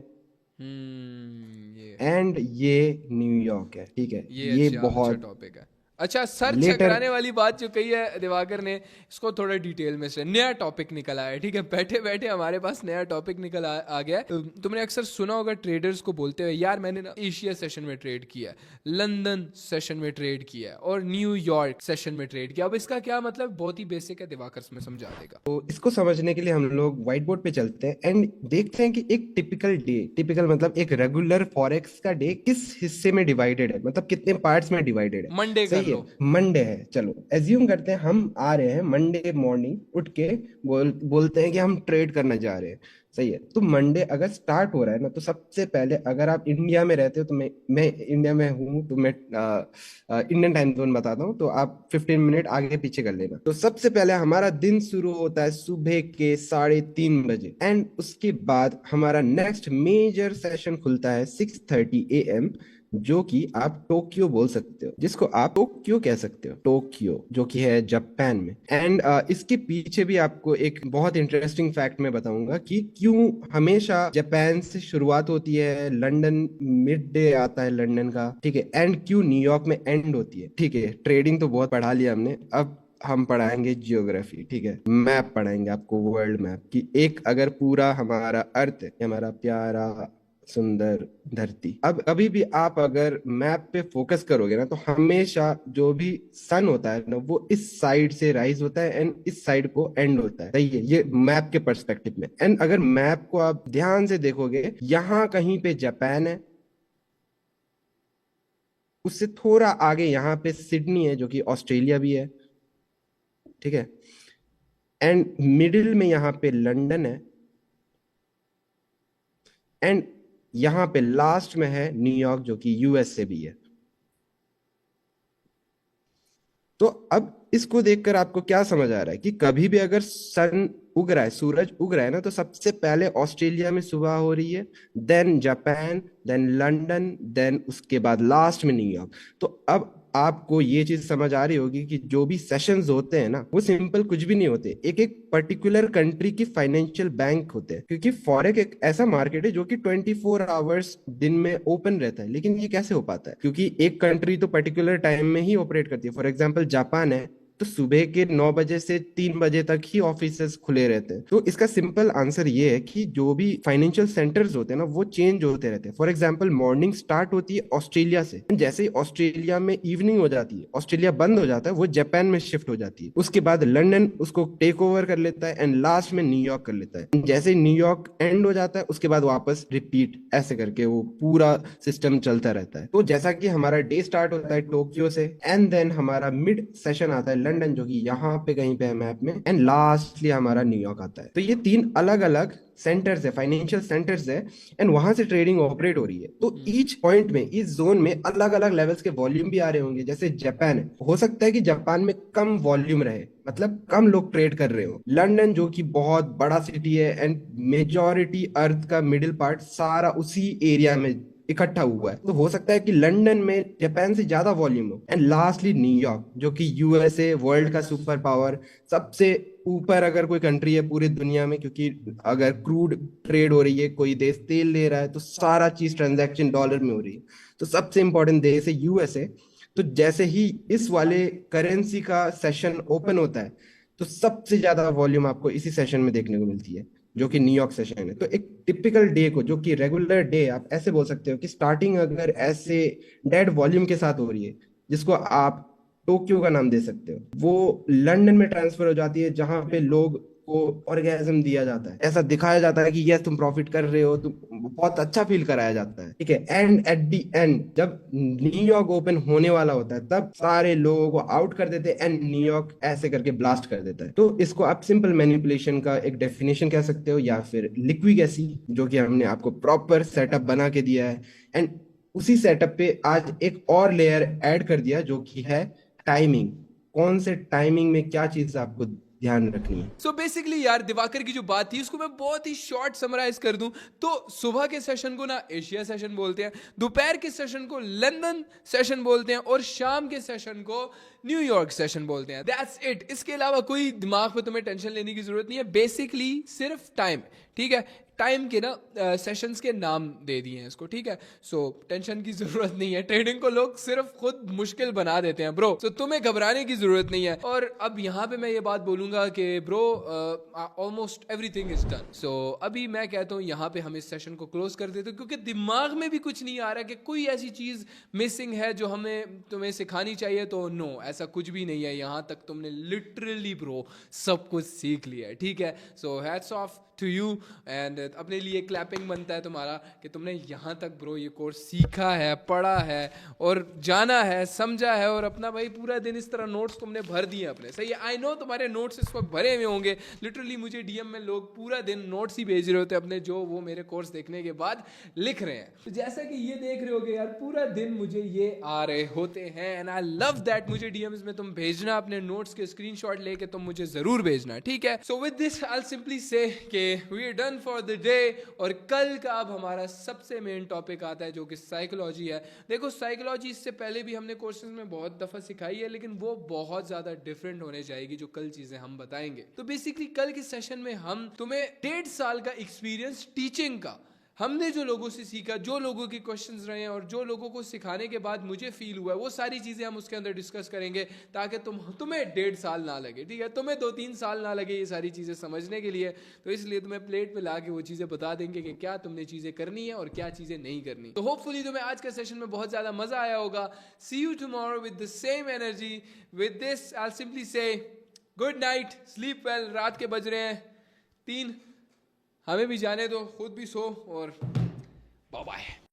ये एंड ये न्यूयॉर्क है। ठीक है, ये ये अच्छा अच्छा बहुत टॉपिक है। अच्छा, सर लेटर। छकराने वाली बात जो कही है दिवाकर ने, इसको थोड़ा डिटेल में से नया टॉपिक निकल आया है। ठीक है, बैठे बैठे हमारे पास नया टॉपिक निकल आ गया है। तुमने अक्सर सुना होगा ट्रेडर्स को बोलते हुए, यार मैंने ना एशिया सेशन में ट्रेड किया है, लंदन सेशन में ट्रेड किया है और न्यूयॉर्क सेशन में ट्रेड किया। अब इसका क्या मतलब, बहुत ही बेसिक है, दिवाकर में समझा देगा। तो इसको समझने के लिए हम लोग व्हाइट बोर्ड पे चलते हैं एंड देखते हैं कि एक टिपिकल डे, टिपिकल मतलब एक रेगुलर फॉरेक्स का डे किस हिस्से में डिवाइडेड है, मतलब कितने पार्ट्स में डिवाइडेड है। मंडे कर सही है, लो। मंडे है, चलो एज्यूम करते हैं हम आ रहे हैं मंडे मॉर्निंग उठ के बोलते हैं कि हम ट्रेड करने जा रहे हैं। सही है, तो मंडे अगर स्टार्ट हो रहा है ना, तो सबसे पहले अगर आप इंडिया में रहते हो तो मैं इंडिया में हूँ तो मैं इंडियन टाइम जोन बताता हूँ, तो आप 15 मिनट आगे पीछे कर लेना। तो सबसे पहले हमारा दिन शुरू होता है सुबह के 3:30 बजे एंड उसके बाद हमारा नेक्स्ट मेजर सेशन खुलता है 6:30 AM, जो कि आप टोक्यो बोल सकते हो, जिसको आप टोक्यो कह सकते हो, टोक्यो जो कि है जापान में। एंड इसके पीछे भी आपको एक बहुत इंटरेस्टिंग फैक्ट मैं बताऊंगा कि क्यों हमेशा जापान से शुरुआत होती है, लंदन मिड डे आता है लंदन का, ठीक है, एंड क्यों न्यूयॉर्क में एंड होती है। ठीक है, ट्रेडिंग तो बहुत पढ़ा लिया हमने, अब हम पढ़ाएंगे जियोग्राफी। ठीक है, मैप पढ़ाएंगे आपको, वर्ल्ड मैप की एक अगर पूरा हमारा अर्थ है, हमारा प्यारा सुंदर धरती। अब कभी भी आप अगर मैप पे फोकस करोगे ना, तो हमेशा जो भी सन होता है ना, वो इस साइड से राइज होता है एंड इस साइड को एंड होता है। सही है, ये मैप के पर्सपेक्टिव में। एंड अगर मैप को आप ध्यान से देखोगे, यहाँ कहीं पे जापान है, उससे थोड़ा आगे यहाँ पे सिडनी है जो कि ऑस्ट्रेलिया भी है, ठीक है, एंड मिडिल में यहाँ पे लंदन है एंड यहाँ पे लास्ट में है न्यूयॉर्क जो कि यूएस से भी है। तो अब इसको देखकर आपको क्या समझ आ रहा है कि कभी भी अगर सन उग रहा है, सूरज उग रहा है ना, तो सबसे पहले ऑस्ट्रेलिया में सुबह हो रही है, then Japan, then London, then उसके बाद लास्ट में न्यूयॉर्क। तो अब आपको ये चीज समझ आ रही होगी कि जो भी सेशंस होते हैं ना, वो सिंपल कुछ भी नहीं होते, एक एक पर्टिकुलर कंट्री की फाइनेंशियल बैंक होते हैं। क्योंकि फॉरेक्स एक ऐसा मार्केट है जो कि 24 आवर्स दिन में ओपन रहता है। लेकिन ये कैसे हो पाता है, क्योंकि एक कंट्री तो पर्टिकुलर टाइम में ही ऑपरेट करती है। फॉर एग्जाम्पल जापान है, तो सुबह के 9 बजे से 3 बजे तक ही ऑफिसेस खुले रहते हैं। तो इसका सिंपल आंसर ये है कि जो भी फाइनेंशियल सेंटर्स होते हैं ना वो चेंज होते रहते हैं। फॉर एग्जाम्पल मॉर्निंग स्टार्ट होती है ऑस्ट्रेलिया से, जैसे ही ऑस्ट्रेलिया में इवनिंग हो जाती है, ऑस्ट्रेलिया बंद हो जाता है, वो जापान में शिफ्ट हो जाती है। उसके बाद लंदन उसको टेक ओवर कर लेता है एंड लास्ट में न्यूयॉर्क कर लेता है। जैसे ही न्यूयॉर्क एंड हो जाता है उसके बाद वापस रिपीट, ऐसे करके वो पूरा सिस्टम चलता रहता है। तो जैसा कि हमारा डे स्टार्ट होता है टोक्यो से एंड देन हमारा मिड सेशन आता है लंदन, जो कि यहाँ पे कहीं पे है मैप में, एंड लास्टली हमारा न्यूयॉर्क आता है। तो ये 3 अलग अलग सेंटर्स है, फाइनेंशियल सेंटर्स है, एंड वहां से ट्रेडिंग ऑपरेट हो रही है। तो ईच पॉइंट में, इस जोन में अलग अलग लेवल्स के वॉल्यूम भी आ रहे होंगे। जैसे जापान है, हो सकता है कि जापान में कम वॉल्यूम रहे, मतलब कम लोग ट्रेड कर रहे हो। लंदन जो कि बहुत बड़ा सिटी है एंड मेजॉरिटी अर्थ का मिडिल पार्ट सारा उसी एरिया में इकट्ठा हुआ है, तो हो सकता है कि लंदन में जापान से ज्यादा वॉल्यूम हो। एंड लास्टली न्यूयॉर्क, जो कि यूएसए, वर्ल्ड का सुपर पावर, सबसे ऊपर अगर कोई कंट्री है पूरी दुनिया में, क्योंकि अगर क्रूड ट्रेड हो रही है, कोई देश तेल ले रहा है, तो सारा चीज ट्रांजैक्शन डॉलर में हो रही है। तो सबसे इंपॉर्टेंट देश है यूएसए। तो जैसे ही इस वाले करेंसी का सेशन ओपन होता है, तो सबसे ज्यादा वॉल्यूम आपको इसी सेशन में देखने को मिलती है, जो कि न्यूयॉर्क सेशन है। तो एक टिपिकल डे को, जो कि रेगुलर डे, आप ऐसे बोल सकते हो कि स्टार्टिंग अगर ऐसे डेड वॉल्यूम के साथ हो रही है, जिसको आप टोक्यो का नाम दे सकते हो, वो लंदन में ट्रांसफर हो जाती है, जहां पे लोग को ऑर्गेजम दिया जाता है, ऐसा दिखाया जाता है कि यस तुम प्रॉफिट कर रहे हो, तुम बहुत अच्छा फील कराया जाता है, ठीक है। एंड एट द एंड जब न्यूयॉर्क ओपन होने वाला होता है, तब सारे लोगों को आउट कर देते हैं एंड न्यूयॉर्क ऐसे करके ब्लास्ट कर देता है। तो इसको आप सिंपल मैनिपुलेशन का एक डेफिनेशन कह सकते हो, या फिर लिक्विगेसी, जो कि हमने आपको प्रॉपर सेटअप बना के दिया है। एंड उसी सेटअप पे आज एक और लेयर ऐड कर दिया, जो कि है टाइमिंग। कौन से टाइमिंग में क्या चीज आपको ध्यान रखनी है। सो बेसिकली यार, दिवाकर की जो बात थी उसको मैं बहुत ही शॉर्ट समराइज कर दूं तो सुबह के सेशन को ना एशिया सेशन बोलते हैं, दोपहर के सेशन को लंदन सेशन बोलते हैं, और शाम के सेशन को न्यूयॉर्क सेशन बोलते हैं। That's it. इसके अलावा कोई दिमाग पे तुम्हें टेंशन लेने की जरूरत नहीं है। बेसिकली सिर्फ टाइम, ठीक है, टाइम के ना सेशंस के नाम दे दिए हैं इसको, ठीक है। सो टेंशन की जरूरत नहीं है। ट्रेडिंग को लोग सिर्फ खुद मुश्किल बना देते हैं ब्रो, सो तुम्हें घबराने की जरूरत नहीं है। और अब यहाँ पे मैं ये बात बोलूंगा कि bro almost everything is done. So अभी मैं कहता हूँ यहाँ पे हम इस सेशन को क्लोज कर देते हैं, क्योंकि दिमाग में भी कुछ नहीं आ रहा कि कोई ऐसी चीज मिसिंग है जो हमें तुम्हें सिखानी चाहिए। तो नो, ऐसा कुछ भी नहीं है। यहाँ तक तुमने लिटरली ब्रो सब कुछ सीख लिया है, ठीक है। So hats off to you, and अपने लिए क्लैपिंग बनता है तुम्हारा कि तुमने यहाँ तक ब्रो ये कोर्स सीखा है, पढ़ा है और जाना है, समझा है, और अपना भाई पूरा दिन इस तरह नोट्स तुमने भर दिए अपने। सही है, आई नो तुम्हारे नोट्स इस वक्त भरे हुए होंगे। लिटरली मुझे डीएम में लोग पूरा दिन नोट्स ही भेज रहे होते अपने, जो वो मेरे कोर्स देखने के बाद लिख रहे हैं। तो जैसा कि ये देख रहे होगे यार, पूरा दिन मुझे ये आ रहे होते हैं, एंड आई लव दैट। मुझे डीएम्स में तुम भेजना अपने नोट्स के स्क्रीनशॉट लेके, तुम मुझे जरूर भेजना, ठीक है। So with this I will simply say that we are done for the day. और कल का अब हमारा सबसे मेन टॉपिक आता है, जो कि साइकोलॉजी है। देखो, साइकोलॉजी इससे पहले भी हमने कोर्सेज में बहुत दफा सिखाई है, लेकिन वो बहुत ज्यादा डिफरेंट होने जाएगी जो कल चीजें हम बताएंगे। तो बेसिकली कल के सेशन में हम तुम्हें 1.5 साल का एक्सपीरियंस टीचिंग का, हमने जो लोगों से सीखा, जो लोगों के क्वेश्चंस रहे हैं और जो लोगों को सिखाने के बाद मुझे फील हुआ है, वो सारी चीज़ें हम उसके अंदर डिस्कस करेंगे, ताकि तुम्हें 1.5 साल ना लगे, ठीक है, तुम्हें 2-3 साल ना लगे ये सारी चीज़ें समझने के लिए। तो इसलिए तुम्हें प्लेट पे ला के वो चीज़ें बता देंगे कि क्या तुमने चीज़ें करनी है और क्या चीज़ें नहीं करनी। तो होपफुली तुम्हें आज के सेशन में बहुत ज़्यादा मज़ा आया होगा। See you tomorrow with the same energy. With this I will simply say good night, sleep well. रात के बज रहे हैं 3, हमें भी जाने दो, खुद भी सो, और बाय बाय।